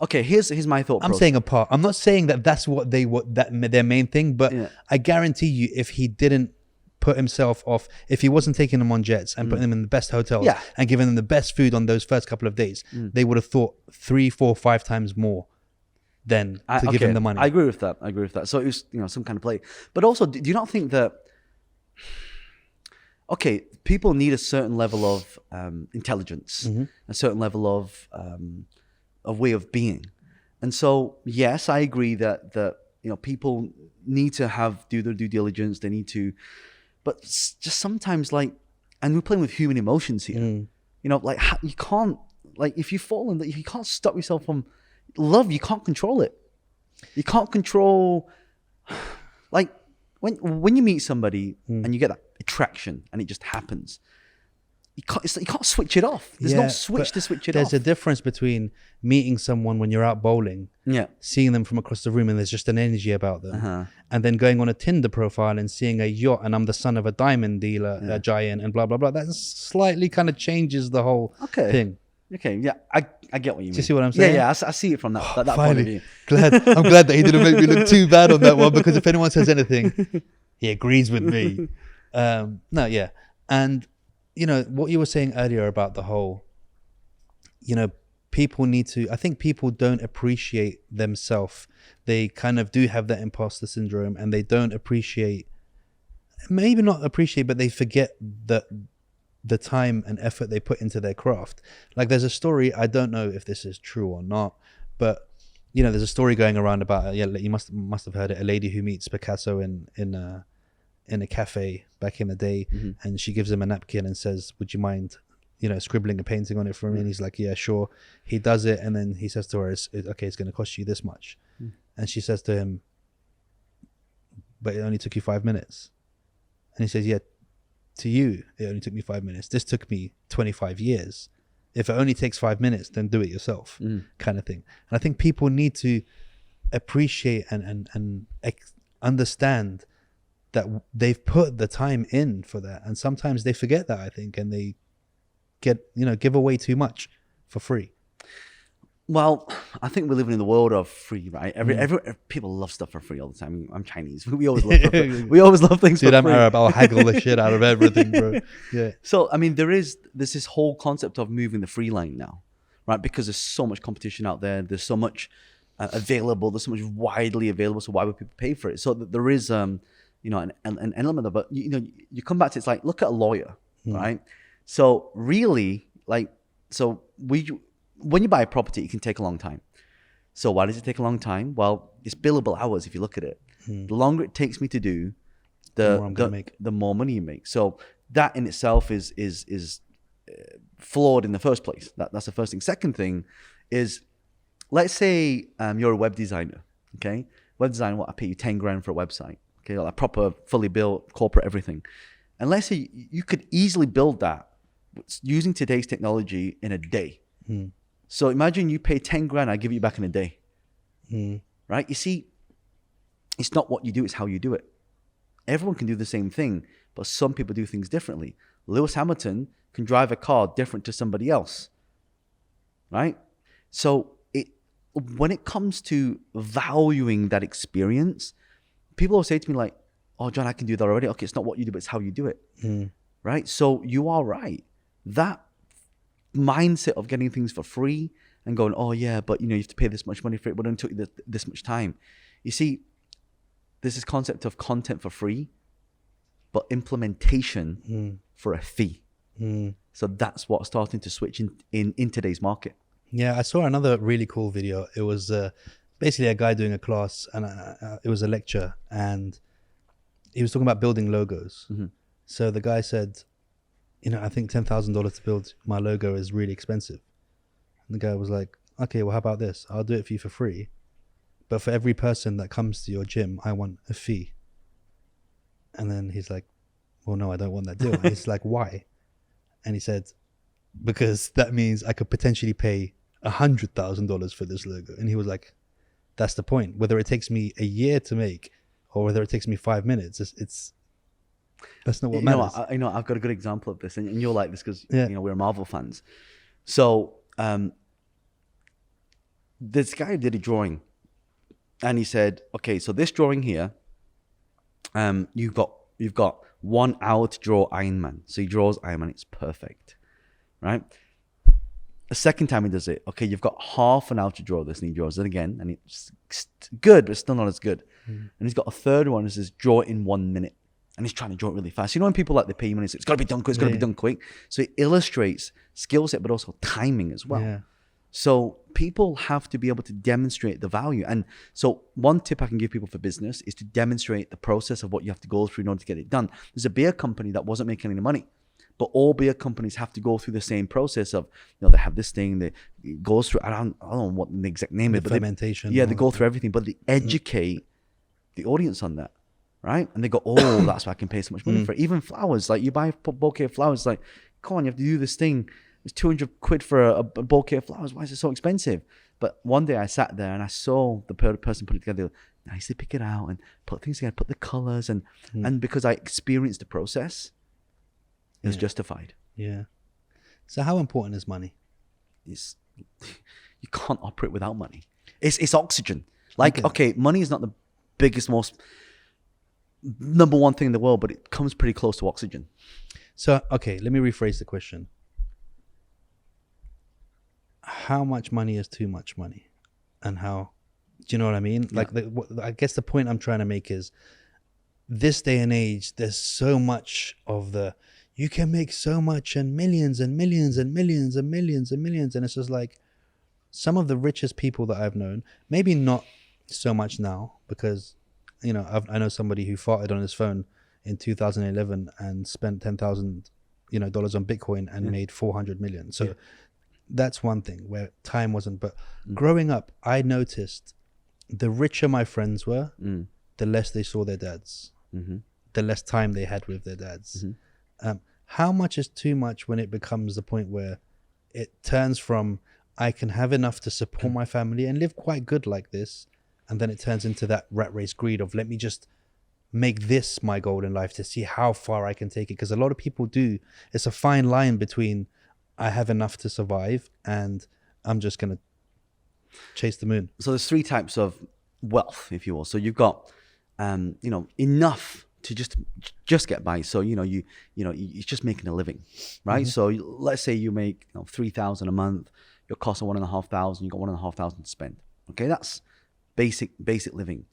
Okay, here's my thought. I'm saying a part. I'm not saying that that's what their main thing, but Yeah. I guarantee you, if he didn't put himself off, if he wasn't taking them on jets and putting them in the best hotels Yeah. and giving them the best food on those first couple of days, they would have thought 3, 4, 5 times more than to give him the money. I agree with that. So it was, some kind of play. But also, do you not think that? Okay, people need a certain level of intelligence, a certain level of way of being, and so yes, I agree that people need to do their due diligence. They need to, but just sometimes, and we're playing with human emotions here. You can't, if you fall in, if you can't stop yourself from love, you can't control it. You can't control, when you meet somebody and you get that attraction and it just happens, you can't switch it off. There's no switch to switch it off. There's a difference between meeting someone when you're out bowling, seeing them from across the room and there's just an energy about them, and then going on a Tinder profile and seeing a yacht and I'm the son of a diamond dealer, a giant, and blah blah blah. That slightly kind of changes the whole thing. Okay, yeah, I get what you mean. Do you see what I'm saying? Yeah, I see it from that point of view. I'm glad that he didn't make me look too bad on that one, because if anyone says anything, he agrees with me. And what you were saying earlier about the whole, people need to, I think people don't appreciate themselves. They kind of do have that imposter syndrome, and they don't appreciate, maybe not appreciate, but they forget that the time and effort they put into their craft. Like, there's a story, I don't know if this is true or not, but there's a story going around about, you must have heard it, a lady who meets Picasso in a cafe back in the day, and she gives him a napkin and says, would you mind scribbling a painting on it for me? And he's like, yeah, sure. He does it, and then he says to her, it's going to cost you this much. And she says to him, but it only took you 5 minutes. And he says, yeah, to you it only took me 5 minutes. This took me 25 years. If it only takes 5 minutes, then do it yourself, kind of thing. And I think people need to appreciate and understand that they've put the time in for that, and sometimes they forget that, I think, and they give away too much for free. Well, I think we're living in the world of free, right? Every people love stuff for free all the time. I'm Chinese. We always love things for free. I'm Arab. I'll haggle the shit out of everything, bro. Yeah. So there's this whole concept of moving the free line now, right? Because there's so much competition out there. There's so much available. There's so much widely available. So why would people pay for it? So there is an element of it. But you come back to, it's like, look at a lawyer, right? So really, when you buy a property, it can take a long time. So why does it take a long time? Well, it's billable hours if you look at it. The longer it takes me to do, the more money you make. So that in itself is flawed in the first place. That's the first thing. Second thing is, let's say you're a web designer, okay? Web designer, I pay you 10 grand for a website, okay? Like proper, fully built, corporate, everything. And let's say you could easily build that using today's technology in a day. So imagine you pay 10 grand, I give you back in a day, right? You see, it's not what you do, it's how you do it. Everyone can do the same thing, but some people do things differently. Lewis Hamilton can drive a car different to somebody else, right? So when it comes to valuing that experience, people will say to me like, oh, John, I can do that already. Okay, it's not what you do, but it's how you do it, right? So you are right. That mindset of getting things for free and going, oh yeah, but you have to pay this much money for it, but it only took you this much time. You see, there's this concept of content for free, but implementation for a fee. So that's what's starting to switch in today's market. Yeah, I saw another really cool video. It was basically a guy doing a class, and it was a lecture, and he was talking about building logos. So the guy said, I think $10,000 to build my logo is really expensive. And the guy was like, okay, well, how about this? I'll do it for you for free. But for every person that comes to your gym, I want a fee. And then he's like, well, no, I don't want that deal. And he's like, why? And he said, because that means I could potentially pay $100,000 for this logo. And he was like, that's the point. Whether it takes me a year to make or whether it takes me 5 minutes, that's not what matters. I've got a good example of this, and you'll like this because we're Marvel fans. So this guy did a drawing, and he said, okay, so this drawing here, you've got 1 hour to draw Iron Man. So he draws Iron Man, it's perfect, right? The second time he does it, okay, you've got half an hour to draw this, and he draws it again, and it's good, but still not as good. And he's got a third one that says, draw it in 1 minute. And he's trying to draw it really fast. When people like they pay you money, it's got to be done quick, it's got to be done quick. So it illustrates skill set, but also timing as well. Yeah. So people have to be able to demonstrate the value. And so one tip I can give people for business is to demonstrate the process of what you have to go through in order to get it done. There's a beer company that wasn't making any money, but all beer companies have to go through the same process of, they have this thing that goes through, I don't know what the exact name is, but fermentation. They go through everything, but they educate the audience on that. Right? And they go, oh, that's why I can pay so much money for it. Even flowers, like you buy a bouquet of flowers, like, come on, you have to do this thing. It's 200 quid for a bouquet of flowers. Why is it so expensive? But one day I sat there and I saw the person put it together, nicely pick it out and put things together, put the colors. And because I experienced the process, it was justified. Yeah. So how important is money? You can't operate without money. It's oxygen. Like, okay, money is not the biggest, most number one thing in the world, but it comes pretty close to oxygen. So, okay, let me rephrase the question. How much money is too much money? And how, do you know what I mean? Yeah. Like, I guess the point I'm trying to make is this day and age, there's so much of you can make so much and millions and millions and millions and millions and millions. And it's just like some of the richest people that I've known, maybe not so much now because I know somebody who farted on his phone in 2011 and spent $10,000, dollars on Bitcoin and made 400 million. So that's one thing where time wasn't. But growing up, I noticed the richer my friends were, the less they saw their dads, the less time they had with their dads. How much is too much when it becomes the point where it turns from I can have enough to support my family and live quite good like this, and then it turns into that rat race greed of let me just make this my goal in life to see how far I can take it. Because a lot of people do. It's a fine line between I have enough to survive and I'm just going to chase the moon. So there's 3 types of wealth, if you will. So you've got, enough to just get by. So, you're just making a living, right? So let's say you make $3,000 a month, your costs are $1,500, you got $1,500 to spend. Okay, that's basic living.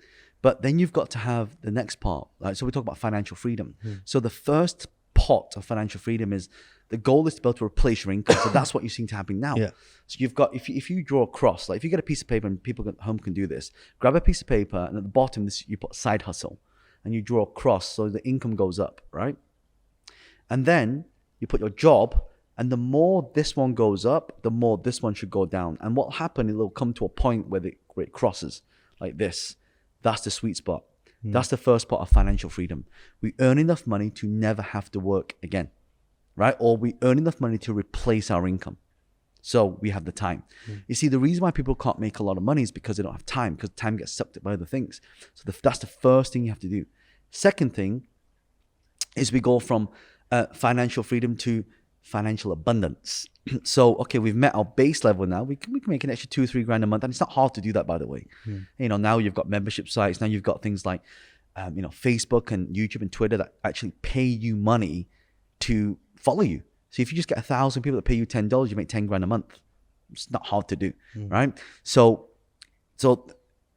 But then you've got to have the next part. Right? So we talk about financial freedom. So the first pot of financial freedom is the goal is to be able to replace your income. So that's what you seem to happen now. Yeah. So you've got, if you draw a cross, like if you get a piece of paper, and people at home can do this, grab a piece of paper and at the bottom you put side hustle and you draw a cross so the income goes up, right? And then you put your job, and the more this one goes up, the more this one should go down. And what'll happen, it'll come to a point where it crosses like this. That's the sweet spot. That's the first part of financial freedom. We earn enough money to never have to work again, right? Or we earn enough money to replace our income. So we have the time. You see, the reason why people can't make a lot of money is because they don't have time, because time gets sucked up by other things. So that's the first thing you have to do. Second thing is we go from financial freedom to financial abundance. So, okay, we've met our base level now. We can make an extra $2-3 grand a month. And it's not hard to do that, by the way. Now you've got membership sites. Now you've got things like, Facebook and YouTube and Twitter that actually pay you money to follow you. So if you just get 1,000 people that pay you $10, you make 10 grand a month. It's not hard to do, right? So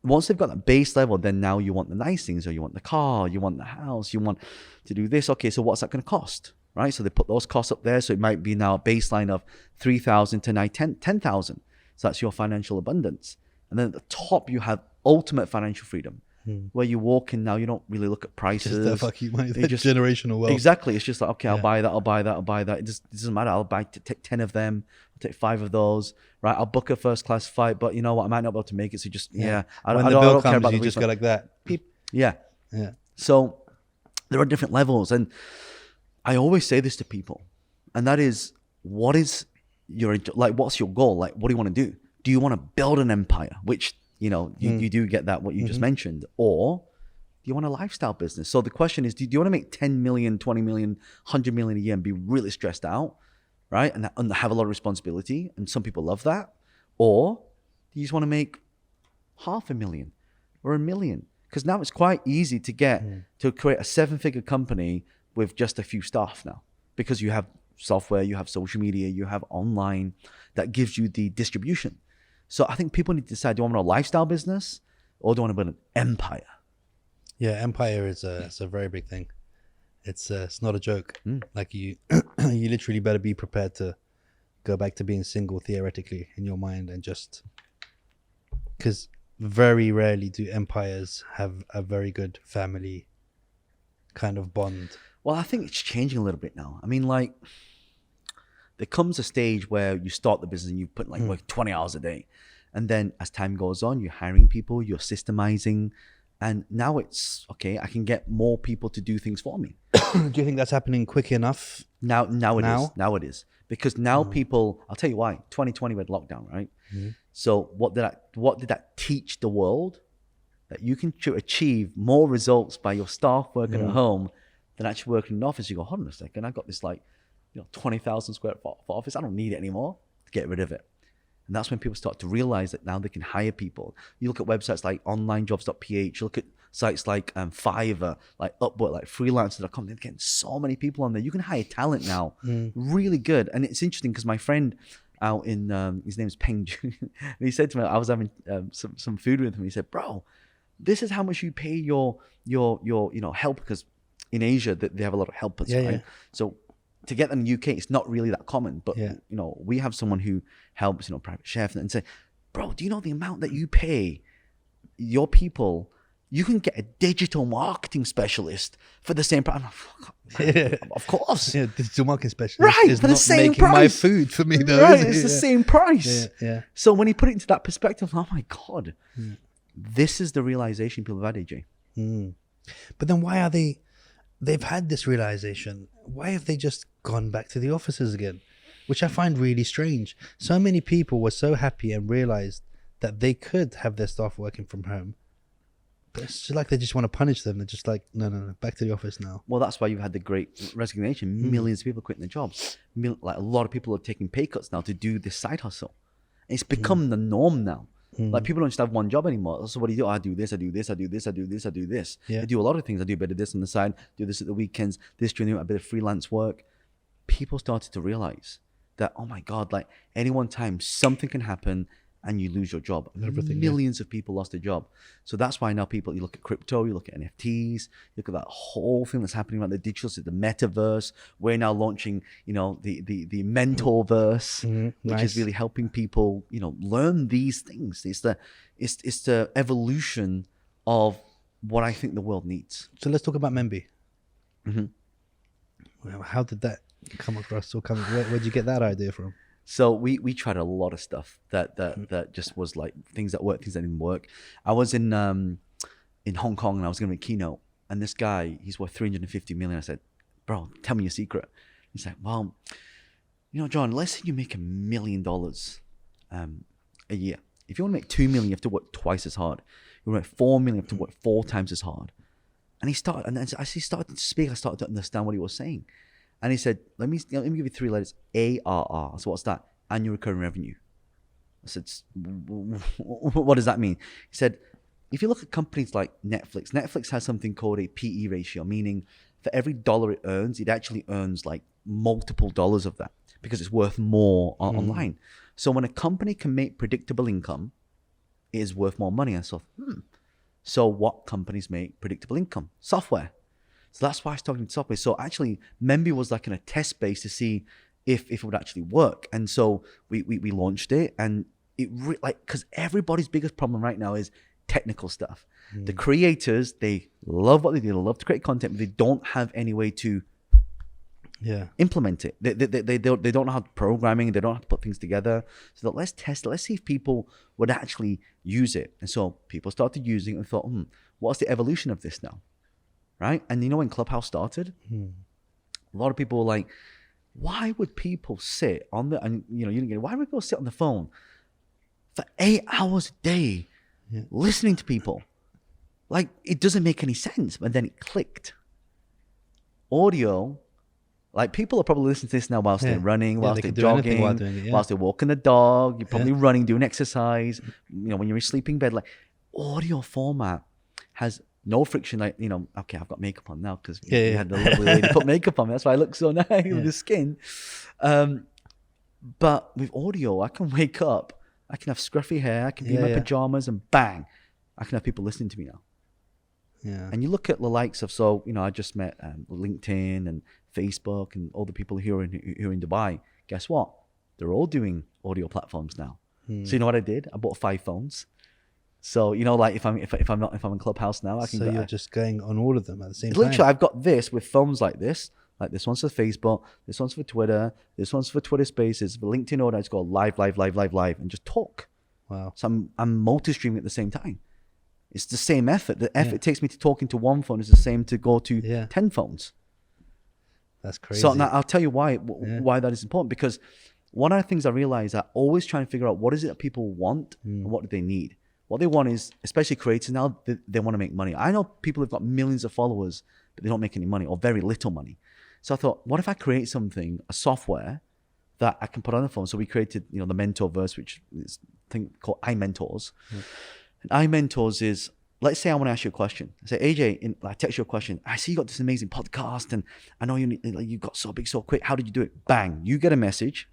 once they've got that base level, then now you want the nice things, or you want the car, you want the house, you want to do this. Okay, so what's that going to cost? Right, so they put those costs up there. So it might be now a baseline of 3,000 to now 10,000. So that's your financial abundance. And then at the top, you have ultimate financial freedom, where you walk in now, you don't really look at prices. Just that fuck you money, that generational wealth. Exactly. It's just like, okay, I'll buy that, I'll buy that, I'll buy that. It doesn't matter. I'll take 10 of them. I'll take 5 of those. Right? I'll book a first class flight, but you know what? I might not be able to make it. So just, when the bill comes, you just go like that. Beep. Yeah. So there are different levels. And I always say this to people. And that is, what's your goal? Like, what do you want to do? Do you want to build an empire? Which, you do get that, what you just mentioned. Or do you want a lifestyle business? So the question is, do you want to make 10 million, 20 million, 100 million a year and be really stressed out, right? And have a lot of responsibility. And some people love that. Or do you just want to make 500,000 or $1 million? Because now it's quite easy to to create a 7-figure company with just a few staff now, because you have software, you have social media, you have online that gives you the distribution. So I think people need to decide, do I want a lifestyle business or do I want to build an empire? Yeah, empire is it's a very big thing. It's not a joke. Like you literally better be prepared to go back to being single theoretically in your mind, and just because very rarely do empires have a very good family kind of bond. Well, I think it's changing a little bit now. I mean, like, there comes a stage where you start the business and you put work 20 hours a day. And then as time goes on, you're hiring people, you're systemizing. And now it's, okay, I can get more people to do things for me. Do you think that's happening quick enough? Now it is. Because now people, I'll tell you why. 2020 we had lockdown, right? So what did that teach the world? That you can achieve more results by your staff working at home than actually working in an office. You go, hold on a second, I got this 20,000 square foot office. I don't need it anymore. Get rid of it. And that's when people start to realize that now they can hire people. You look at websites like onlinejobs.ph, you look at sites like Fiverr, like Upwork, like freelancer.com. They're getting so many people on there. You can hire talent now. Really good. And it's interesting because my friend out in, his name is Peng Jun, and he said to me, I was having some food with him. He said, bro, this is how much you pay your help, because in Asia they have a lot of helpers, right? Yeah. So to get them in the UK, it's not really that common, but we have someone who helps, private chef, and say, bro, do you know the amount that you pay your people? You can get a digital marketing specialist for the same price. Of course. Yeah, digital marketing specialist. Right, is for the not same making price. my food for me though. Right, it's the same price. Yeah. So when you put it into that perspective, oh my God, this is the realization people have had, AJ. But then why are they've had this realization, why have they just gone back to the offices again? Which I find really strange. So many people were so happy and realized that they could have their staff working from home. But it's just like they just want to punish them. They're just like, no, back to the office now. Well, that's why you've had the Great Resignation. Millions of people quitting their jobs. Like a lot of people are taking pay cuts now to do this side hustle. It's become the norm now. Like people don't just have one job anymore. So what do you do? I do this, I do this, I do this, I do this, I do this. Yeah. I do a lot of things. I do a bit of this on the side, do this at the weekends, this during a bit of freelance work. People started to realize that, oh my God, like any one time something can happen and you lose your job. Millions of people lost their job. So that's why now you look at crypto, you look at NFTs, you look at that whole thing that's happening around the digital, the Mentorverse. We're now launching, the Mentorverse, which is really helping people, learn these things. It's the evolution of what I think the world needs. So let's talk about Memby. Well, how did that come across, or where'd you get that idea from? So we tried a lot of stuff that just was like things that worked, things that didn't work. I was in Hong Kong and I was going to make a keynote, and this guy, he's worth 350 million. I said, bro, tell me your secret. He's like, well, John, let's say you make $1 million a year. If you want to make 2 million, you have to work twice as hard. You want to make 4 million, you have to work 4 times as hard. And as he started to speak, I started to understand what he was saying. And he said, let me give you 3 letters, ARR. So what's that? Annual recurring revenue. I said, what does that mean? He said, if you look at companies like Netflix has something called a PE ratio, meaning for every dollar it earns, it actually earns like multiple dollars of that because it's worth more online. So when a company can make predictable income, it is worth more money. And so, so what companies make predictable income? Software. So that's why I started in software. So actually, Memby was like in a test base to see if it would actually work. And so we launched it, and because everybody's biggest problem right now is technical stuff. The creators, they love what they do, they love to create content, but they don't have any way to implement it. They don't know how to programming, they don't know how to put things together. So let's test it, let's see if people would actually use it. And so people started using it and thought, what's the evolution of this now? Right? And you know, when Clubhouse started, a lot of people were like, why would people sit on the, and you know, you didn't get it, why would people sit on the phone for 8 hours a day listening to people? Like, it doesn't make any sense. But then it clicked. Audio, like, people are probably listening to this now whilst they're running, whilst they're jogging, whilst they're walking the dog. You're probably running, doing exercise. You know, when you're in sleeping bed, like, audio format has no friction. Like, you know, okay, I've got makeup on now because you had the lovely lady put makeup on me. That's why I look so nice with the skin. But with audio, I can wake up, I can have scruffy hair, I can be in my pajamas, and bang, I can have people listening to me now. Yeah. And you look at the likes of, so, you know, I just met LinkedIn and Facebook and all the people who are in Dubai. Guess what? They're all doing audio platforms now. So you know what I did? I bought 5 phones. So, you know, like if I'm in Clubhouse now, I can. So you're just going on all of them at the same time. Literally, I've got this with phones like this. Like, this one's for Facebook, this one's for Twitter, this one's for Twitter Spaces, for LinkedIn Audio. It's called live, and just talk. Wow. So I'm multi-streaming at the same time. It's the same effort. The effort it takes me to talk into one phone is the same to go to 10 phones. That's crazy. So now I'll tell you why that is important. Because one of the things I realize, I always try and figure out what is it that people want and what do they need. What they want is, especially creators now, they want to make money. I know people have got millions of followers, but they don't make any money or very little money. So I thought, what if I create something, a software that I can put on the phone? So we created, you know, the Mentorverse, which is a thing called iMentors. And iMentors is, let's say I want to ask you a question. I say, AJ, I text you a question. I see you got this amazing podcast, and I know you got so big so quick. How did you do it? Bang, you get a message.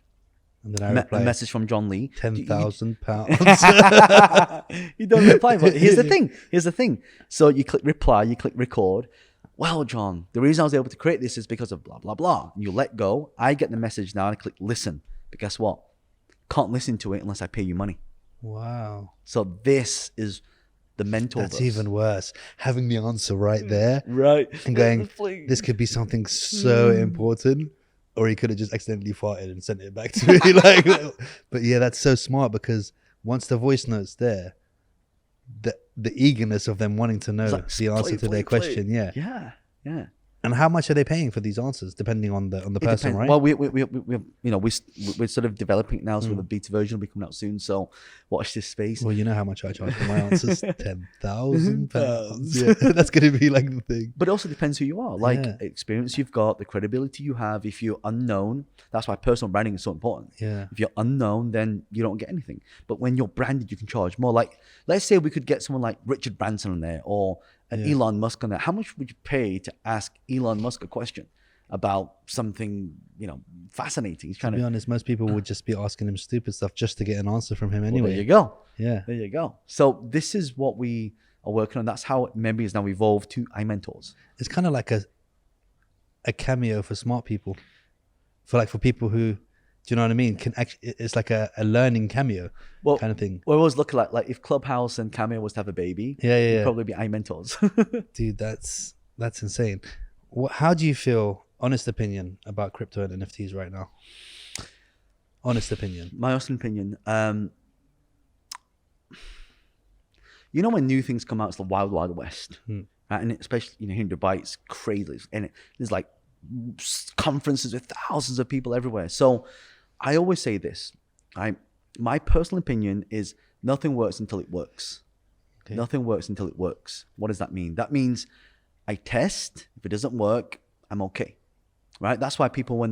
And then I reply, a message from John Lee. £10,000. You don't reply, but here's the thing. So you click reply, you click record. Well, John, the reason I was able to create this is because of blah, blah, blah. And you let go. I get the message now and I click listen. But guess what? Can't listen to it unless I pay you money. Wow. So this is the Mentorverse. That's even worse. Having the answer right there. Right. And going, this could be something so important. Or he could have just accidentally farted and sent it back to me. But yeah, that's so smart, because once the voice note's there, the eagerness of them wanting to know the answer to their question. Yeah. And how much are they paying for these answers, depending on the person, right? Well, we're sort of developing it now, so the beta version will be coming out soon. So watch this space. Well, you know how much I charge for my answers? £10,000. Yeah, that's going to be like the thing. But it also depends who you are, experience you've got, the credibility you have. If you're unknown, that's why personal branding is so important. Yeah. If you're unknown, then you don't get anything. But when you're branded, you can charge more. Like, let's say we could get someone like Richard Branson on there, or Elon Musk on there. How much would you pay to ask Elon Musk a question about something, you know, fascinating? To be honest, most people would just be asking him stupid stuff just to get an answer from him anyway. Well, there you go. Yeah. There you go. So this is what we are working on. That's how Memory is now evolved to iMentors. It's kind of like a cameo for smart people. For people who, do you know what I mean? It's like a learning cameo kind of thing. We're always looking like if Clubhouse and Cameo was to have a baby, it'd probably be iMentors. Dude, that's insane. How do you feel, honest opinion, about crypto and NFTs right now? Honest opinion. My honest opinion. You know, when new things come out, it's the wild, wild west. Right? And especially, you know, here in Dubai, it's crazy. And there's like conferences with thousands of people everywhere. So I always say this. My personal opinion is nothing works until it works. Okay. Nothing works until it works. What does that mean? That means I test. If it doesn't work, I'm okay. Right? That's why people, when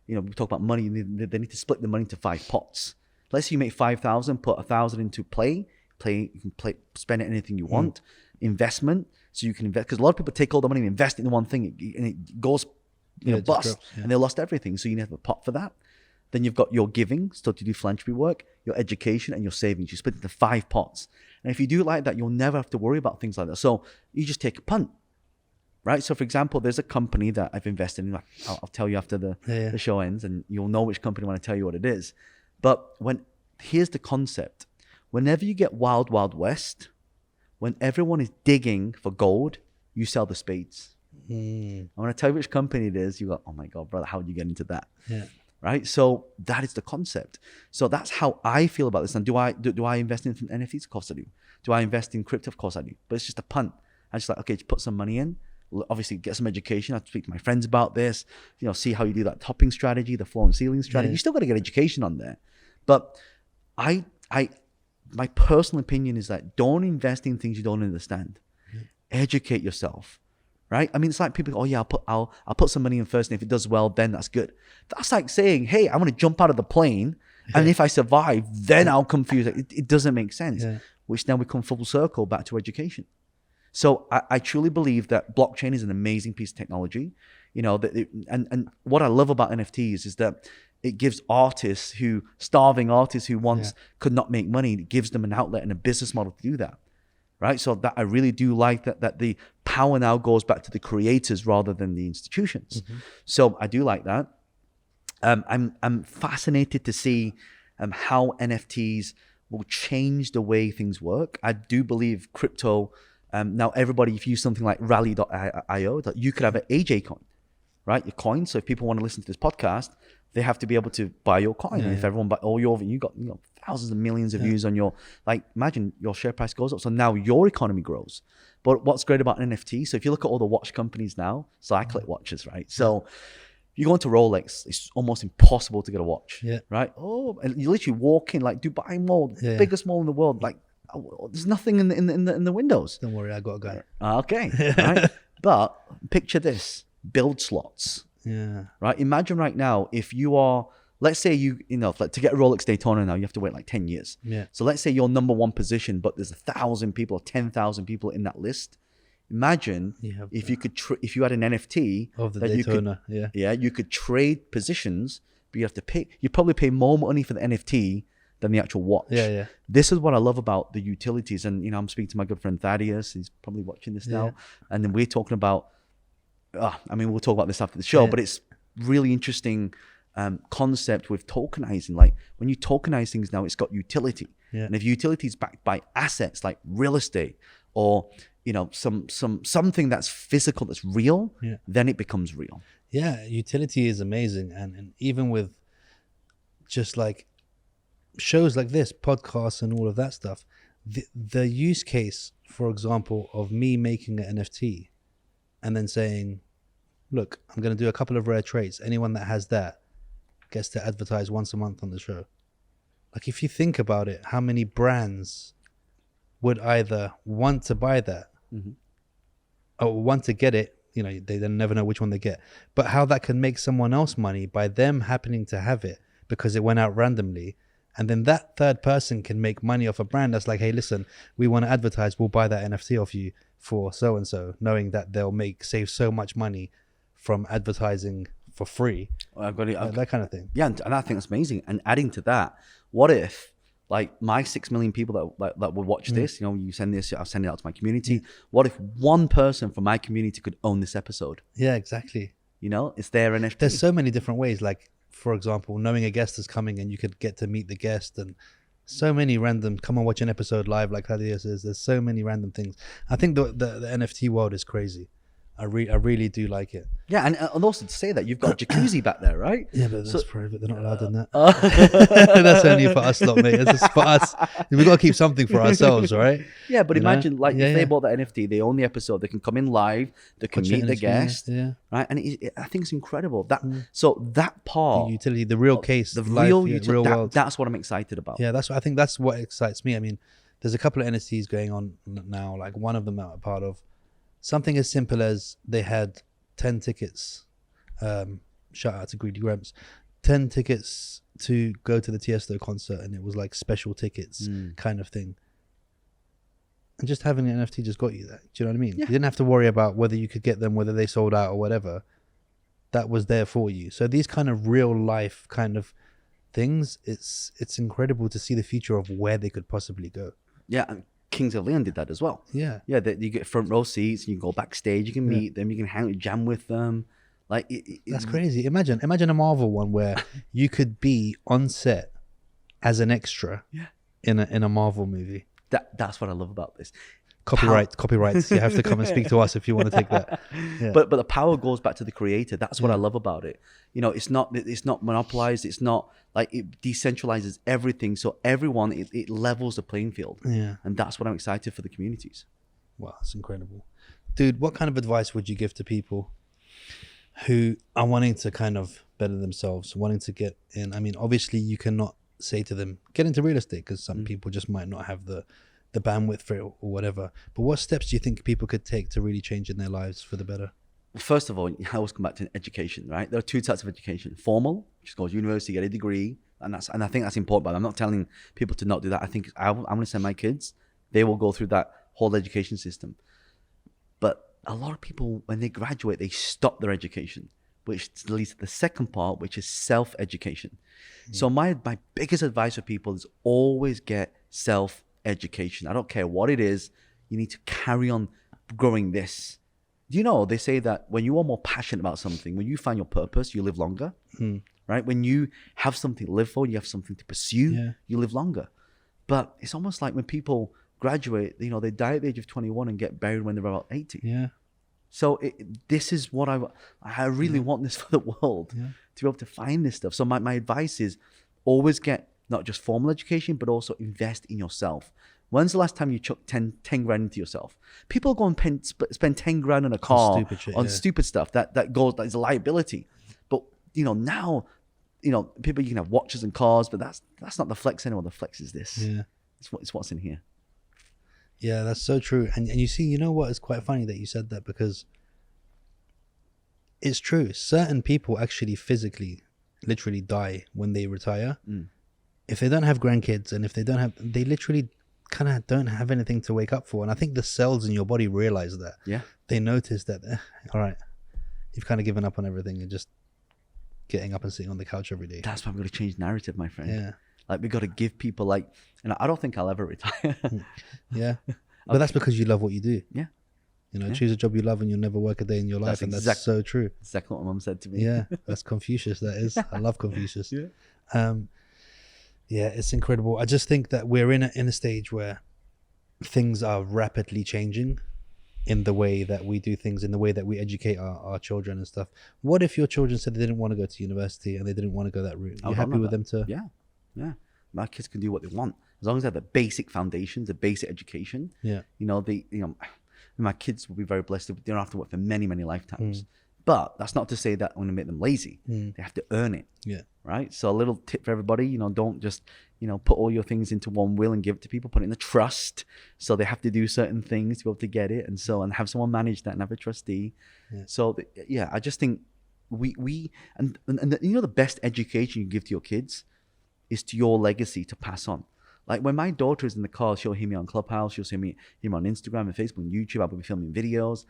we talk about money, they need to split the money into 5 pots. Let's say you make 5,000, put 1,000 into play. You can spend it anything you want. Investment, so you can invest. Because a lot of people take all the money and invest in one thing, and it goes bust, and they lost everything. So you need to have a pot for that. Then you've got your giving, so to do philanthropy work, your education, and your savings. You split it into 5 pots. And if you do it like that, you'll never have to worry about things like that. So you just take a punt, right? So for example, there's a company that I've invested in. I'll tell you after the show ends, and you'll know which company when I tell you what it is. But when here's the concept. Whenever you get wild, wild west, when everyone is digging for gold, you sell the spades. And when I tell you which company it is, you go, oh my God, brother, how did you get into that? Yeah. Right? So that is the concept. So that's how I feel about this. And do I invest in NFTs? Of course I do. Do I invest in crypto? Of course I do. But it's just a punt. I just like, okay, just put some money in. Obviously get some education. I have to speak to my friends about this, see how you do that topping strategy, the floor and ceiling strategy. You still got to get education on there. But my personal opinion is that don't invest in things you don't understand. Educate yourself. Right? I mean, it's like people go, oh yeah, I'll put some money in first, and if it does well, then that's good. That's like saying, hey, I want to jump out of the plane, and if I survive, then I'll come for you. It doesn't make sense. Which now we come full circle back to education. So I truly believe that blockchain is an amazing piece of technology. And what I love about NFTs is that it gives starving artists who once could not make money, it gives them an outlet and a business model to do that. Right, so that I really do like that the power now goes back to the creators rather than the institutions. So I do like that. I'm fascinated to see how NFTs will change the way things work. I do believe crypto. Now everybody, if you use something like Rally.io, that you could have an AJ coin, right? Your coin. So if people want to listen to this podcast, they have to be able to buy your coin. And if everyone buy all your, you got thousands of millions of views on your, imagine your share price goes up. So now your economy grows. But what's great about NFT, so if you look at all the watch companies now, cyclic watches, right? So you go into Rolex, it's almost impossible to get a watch, right? Oh, and you literally walk in like Dubai Mall, the biggest mall in the world, like there's nothing in the windows. Don't worry, I got a guy. Okay, right? But picture this, build slots. Right. Imagine right now if you are, let's say to get a Rolex Daytona now, you have to wait like 10 years. So let's say you're number one position, but there's 1,000 people or 10,000 people in that list. Imagine if you had an NFT of the Daytona. You could trade positions, but you probably pay more money for the NFT than the actual watch. This is what I love about the utilities. And I'm speaking to my good friend Thaddeus. He's probably watching this now. And then we're talking about. We'll talk about this after the show, but it's really interesting concept with tokenizing. Like when you tokenize things now, it's got utility. And if utility is backed by assets like real estate or something that's physical, that's real, then it becomes real. Utility is amazing. And even with just like shows like this, podcasts and all of that stuff, the use case, for example, of me making an NFT and then saying, look, I'm going to do a couple of rare traits. Anyone that has that gets to advertise once a month on the show. Like if you think about it, how many brands would either want to buy that or want to get it? They never know which one they get. But how that can make someone else money by them happening to have it because it went out randomly. And then that third person can make money off a brand that's like, hey, listen, we want to advertise. We'll buy that NFT off you for so-and-so, knowing that they'll save so much money from advertising for free. I've got it. That kind of thing. Yeah, and I think that's amazing. And adding to that, what if like my 6 million people that will watch this, you send this, I'll send it out to my community. What if one person from my community could own this episode? Yeah, exactly. It's their NFT. There's so many different ways. Like, for example, knowing a guest is coming and you could get to meet the guest and so many random, come and watch an episode live like Thaddeus says. There's so many random things. I think the NFT world is crazy. I really do like it. Yeah, and also to say that you've got a jacuzzi back there, right? Yeah, but that's private. They're not allowed in that. That's only for us lot, mate. It's just for us. We've got to keep something for ourselves, right? Yeah, but imagine if they bought that NFT, they own the episode, they can come in live, they can meet the guest, right? And I think it's incredible. So that part, the utility, the real case, the life, real world. That's what I'm excited about. Yeah, I think that's what excites me. I mean, there's a couple of NFTs going on now. Like one of them that I'm a part of. Something as simple as they had 10 tickets. Shout out to Greedy Gramps. 10 tickets to go to the Tiesto concert, and it was like special tickets kind of thing. And just having an NFT just got you that. Do you know what I mean? Yeah. You didn't have to worry about whether you could get them, whether they sold out or whatever. That was there for you. So these kind of real life kind of things, it's incredible to see the future of where they could possibly go. Yeah. Kings of Leon did that as well. Yeah. You get front row seats, and you go backstage, you can meet them, you can hang jam with them. That's crazy. Imagine a Marvel one where you could be on set as an extra in a Marvel movie. That's what I love about this. Copyrights. You have to come and speak to us if you want to take that. Yeah. But the power goes back to the creator. That's what I love about it. You know, it's not monopolized. It's not like it decentralizes everything. So everyone, it levels the playing field. Yeah. And that's what I'm excited for the communities. Wow, that's incredible. Dude, what kind of advice would you give to people who are wanting to kind of better themselves, wanting to get in? I mean, obviously you cannot say to them, get into real estate, because some people just might not have the bandwidth for it or whatever. But what steps do you think people could take to really change in their lives for the better? Well, first of all, I always come back to education, right? There are two types of education. Formal, which goes to university, get a degree. And I think that's important, but I'm not telling people to not do that. I think I'm going to send my kids, they will go through that whole education system. But a lot of people, when they graduate, they stop their education, which leads to the second part, which is self-education. So my biggest advice for people is always get self-education. I don't care what it is. You need to carry on growing this. Do you know, they say that when you are more passionate about something, when you find your purpose, you live longer, right? When you have something to live for, you have something to pursue, you live longer. But it's almost like when people graduate, you know, they die at the age of 21 and get buried when they're about 80. Yeah. So this is what I really want this for the world, to be able to find this stuff. So my advice is always get not just formal education, but also invest in yourself. When's the last time you chucked 10 grand into yourself? People go and spend 10 grand on a car, on stupid stuff that is a liability. But, you know, now, you know, people, you can have watches and cars, but that's not the flex anymore. The flex is this. Yeah. It's what's in here. Yeah, that's so true. And you see, you know what? It's quite funny that you said that, because it's true. Certain people actually physically, literally die when they retire. If they don't have grandkids, and if they literally kind of don't have anything to wake up for. And I think the cells in your body realize that. Yeah. They notice that, all right, you've kind of given up on everything and just getting up and sitting on the couch every day. That's why I'm going to change narrative, my friend. Yeah. Like, we got to give people, like, and I don't think I'll ever retire. Yeah. But that's because you love what you do. Yeah. You know, choose a job you love and you'll never work a day in your life. That's so true. Exactly what my mum said to me. Yeah. That's Confucius, that is. I love Confucius. Yeah. Yeah, it's incredible. I just think that we're in a stage where things are rapidly changing in the way that we do things, in the way that we educate our children and stuff. What if your children said they didn't want to go to university and they didn't want to go that route? Are you happy with them to? Yeah. My kids can do what they want as long as they have the basic foundations, the basic education. Yeah. You know, my kids will be very blessed. They don't have to work for many, many lifetimes. But that's not to say that I'm going to make them lazy. They have to earn it. Yeah. Right. So a little tip for everybody, you know, don't just, you know, put all your things into one will and give it to people. Put it in a trust. So they have to do certain things to be able to get it. And have someone manage that and have a trustee. Yeah. So I just think and you know, the best education you give to your kids is to your legacy to pass on. Like when my daughter is in the car, she'll hear me on Clubhouse. She'll hear me on Instagram and Facebook and YouTube. I'll be filming videos.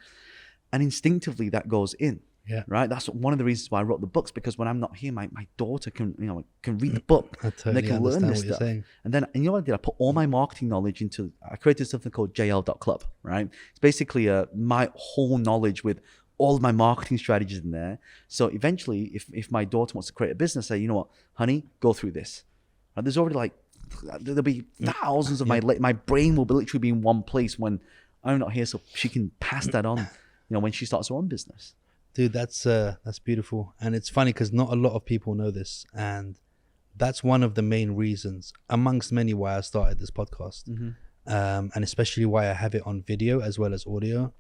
And instinctively that goes in. Yeah. Right. That's one of the reasons why I wrote the books, because when I'm not here, my daughter can read the book and they can learn this stuff. And then, and you know what I did? I put all my marketing knowledge I created something called JL.club, right? It's basically my whole knowledge with all of my marketing strategies in there. So eventually, if my daughter wants to create a business, I say, you know what, honey, go through this. And there's already there'll be thousands of my brain will literally be in one place when I'm not here, so she can pass that on, when she starts her own business. Dude, that's beautiful. And it's funny because not a lot of people know this. And that's one of the main reasons, amongst many, why I started this podcast. Mm-hmm. And especially why I have it on video as well as audio.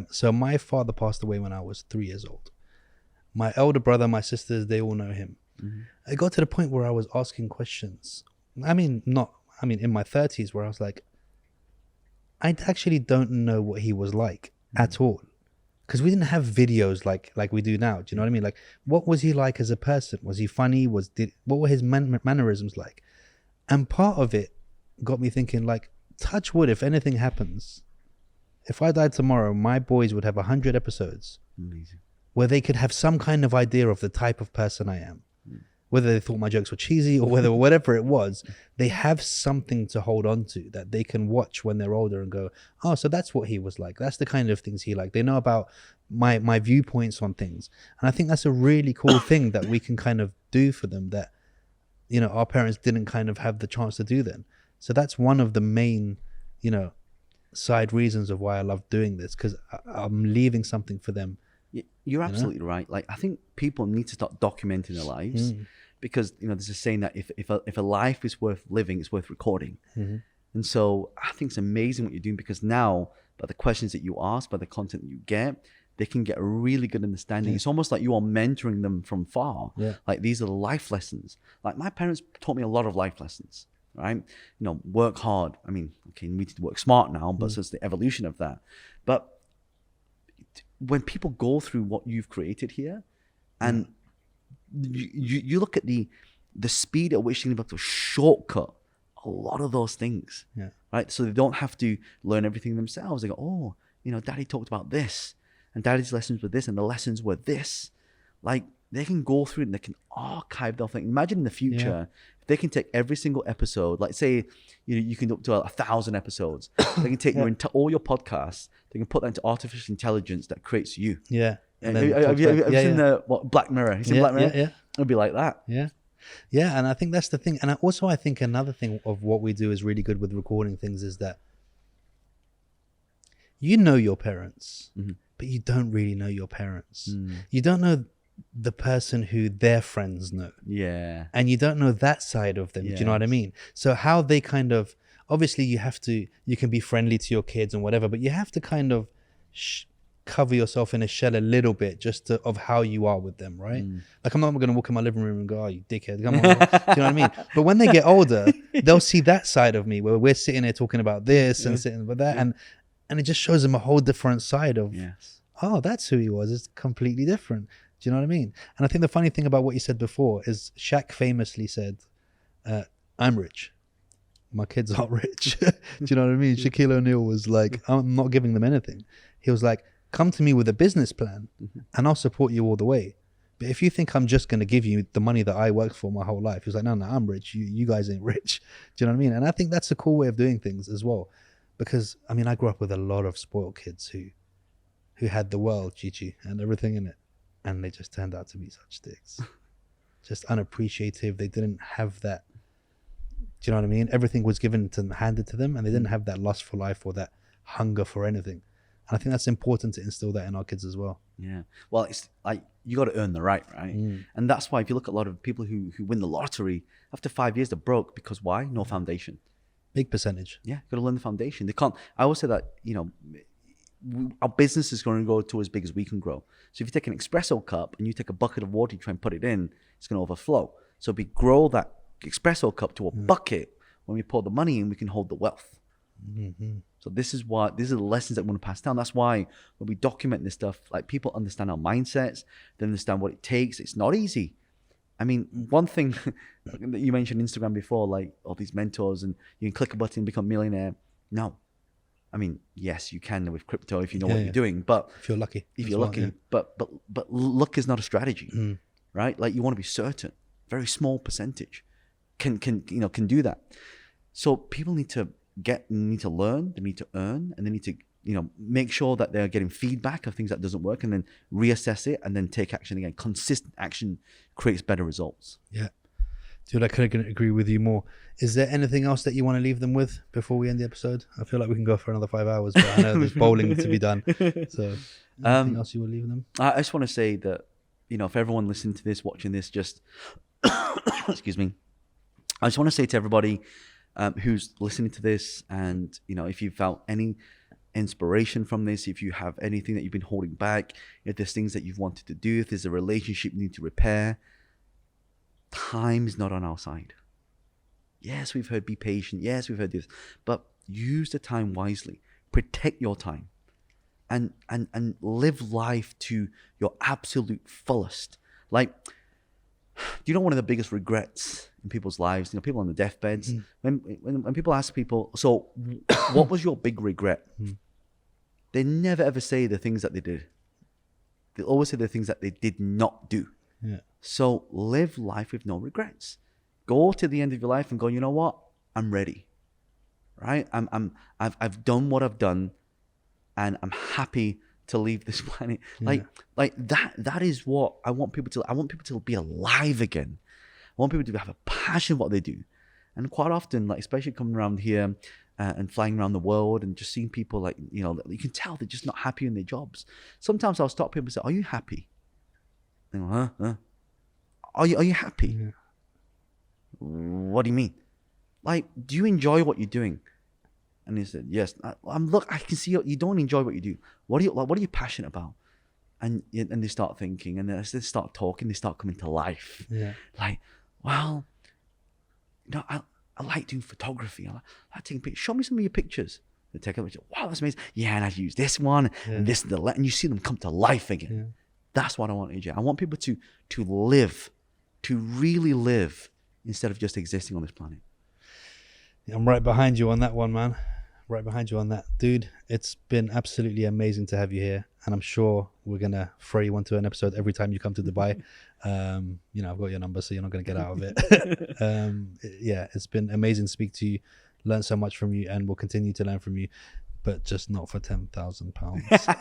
So my father passed away when I was 3 years old. My elder brother, my sisters, they all know him. Mm-hmm. I got to the point where I was asking questions. In my 30s, where I was like, I actually don't know what he was like at all. Because we didn't have videos like we do now. Do you know what I mean? Like, what was he like as a person? Was he funny? What were his mannerisms like? And part of it got me thinking, like, touch wood, if anything happens, if I died tomorrow, my boys would have 100 episodes. Amazing. Where they could have some kind of idea of the type of person I am. Whether they thought my jokes were cheesy or whatever it was, they have something to hold on to that they can watch when they're older and go, oh, so that's what he was like. That's the kind of things he liked. They know about my viewpoints on things. And I think that's a really cool thing that we can kind of do for them, that, our parents didn't kind of have the chance to do then. So that's one of the main, side reasons of why I love doing this, because I'm leaving something for them. You're absolutely right. Like, I think people need to start documenting their lives, because there's a saying that if a life is worth living, it's worth recording. And so I think it's amazing what you're doing, because now by the questions that you ask, by the content that you get, they can get a really good understanding. It's almost like you are mentoring them from far. Like, these are the life lessons. Like, my parents taught me a lot of life lessons, right? Work hard. I mean, okay, we need to work smart now, but so it's the evolution of that. But when people go through what you've created here, and you look at the speed at which they're able to shortcut a lot of those things, right? So they don't have to learn everything themselves. They go, oh, daddy talked about this, and daddy's lessons were this, and the lessons were this. Like, they can go through it and they can archive their thing. Imagine in the future, if they can take every single episode, like say, you can up to 1,000 episodes. They can take all your podcasts, they can put that into artificial intelligence that creates you. And have you seen Black Mirror? You seen Black Mirror? It'll be like that. Yeah, and I think that's the thing. And I think another thing of what we do is really good with recording things is that your parents, but you don't really know your parents. You don't know the person who their friends know. And you don't know that side of them. Do you know what I mean? So how they kind of, obviously you can be friendly to your kids and whatever, but you have to kind of cover yourself in a shell a little bit of how you are with them, right? Like, I'm not going to walk in my living room and go, oh, you dickhead, come on. Do you know what I mean? But when they get older, they'll see that side of me where we're sitting there talking about this and sitting with that, and it just shows them a whole different side of, oh, that's who he was. It's completely different. Do you know what I mean? And I think the funny thing about what you said before is Shaq famously said, I'm rich. My kids aren't rich. Do you know what I mean? Shaquille O'Neal was like, I'm not giving them anything. He was like, come to me with a business plan and I'll support you all the way. But if you think I'm just going to give you the money that I worked for my whole life, he was like, no, I'm rich. You guys ain't rich. Do you know what I mean? And I think that's a cool way of doing things as well. Because, I mean, I grew up with a lot of spoiled kids who had the world, Gigi, and everything in it. And they just turned out to be such dicks. Just unappreciative. They didn't have that. Do you know what I mean? Everything was handed to them, and they didn't have that lust for life or that hunger for anything. And I think that's important to instill that in our kids as well. Yeah. Well, it's like, you got to earn the right? And that's why if you look at a lot of people who win the lottery, after 5 years, they're broke. Because why? No foundation. Big percentage. Yeah. Got to learn the foundation. They can't. I always say that, our business is going to grow to as big as we can grow. So if you take an espresso cup and you take a bucket of water, you try and put it in, it's going to overflow. So we grow that espresso cup to a bucket. When we pour the money in, we can hold the wealth. So these are the lessons that we want to pass down. That's why when we document this stuff, like, people understand our mindsets, they understand what it takes. It's not easy. I mean, one thing that you mentioned Instagram before, like all these mentors, and you can click a button and become a millionaire. No. I mean, yes, you can with crypto if you know what you're doing, but if you're lucky, but luck is not a strategy, right? Like, you want to be certain. Very small percentage can do that. So people need to learn, they need to earn, and they need to make sure that they're getting feedback of things that doesn't work, and then reassess it, and then take action again. Consistent action creates better results. Yeah. Dude, I couldn't agree with you more. Is there anything else that you want to leave them with before we end the episode? I feel like we can go for another 5 hours, but I know there's bowling to be done. So anything else you will leave them? I just want to say that, if everyone listening to this, watching this, just, excuse me. I just want to say to everybody who's listening to this, and, if you felt any inspiration from this, if you have anything that you've been holding back, if there's things that you've wanted to do, if there's a relationship you need to repair, time is not on our side. Yes, we've heard be patient. Yes, we've heard this, but use the time wisely. Protect your time, and live life to your absolute fullest. Like, do you know one of the biggest regrets in people's lives? People on the deathbeds. When people ask people, so what was your big regret? They never ever say the things that they did. They always say the things that they did not do. Yeah. So live life with no regrets. Go to the end of your life and go, you know what? I'm ready. Right? I've done what I've done, and I'm happy to leave this planet. Like that is what I want people to. I want people to be alive again. want people to have a passion for what they do. And quite often, like especially coming around here and flying around the world and just seeing people like, you know, you can tell they're just not happy in their jobs. Sometimes I'll stop people and say, are you happy? They go, huh? Are you happy? Yeah. What do you mean? Like, do you enjoy what you're doing? And he said, yes. Look, I can see you don't enjoy what you do. What are you passionate about? And they start thinking, and as they start talking, they start coming to life. Yeah. Like, well, you know, I like doing photography. I like taking pictures. Show me some of your pictures. They take a picture. Wow, that's amazing. Yeah, and I use this one and this and and you see them come to life again. Yeah. That's what I want, AJ. I want people to live, to really live instead of just existing on this planet. I'm right behind you on that one, man. Right behind you on that. Dude, it's been absolutely amazing to have you here. And I'm sure we're going to throw you onto an episode every time you come to Dubai. You know, I've got your number, so you're not going to get out of it. Yeah, it's been amazing to speak to you, learn so much from you, and we'll continue to learn from you, but just not for £10,000.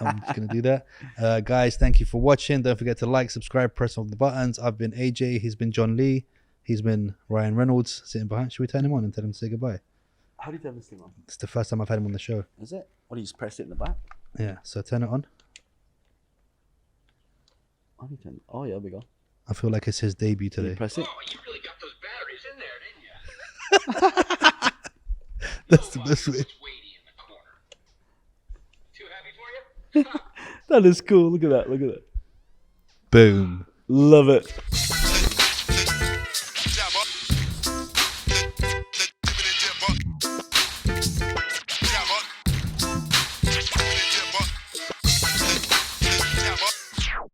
I'm just going to do that. Guys, thank you for watching. Don't forget to like, subscribe, press all the buttons. I've been AJ. He's been John Lee. He's been Ryan Reynolds sitting behind. Should we turn him on and tell him to say goodbye? How do you turn this thing on? It's the first time I've had him on the show. Is it? Or do you just press it in the back? Yeah, so turn it on. How do you turn it? Oh, yeah, there we go. I feel like it's his debut today. You press it? Oh, you really got those batteries in there, didn't you? That's the best way. Weighty in the corner. Too heavy for you? That is cool. Look at that. Look at that. Boom. Love it. Jibber.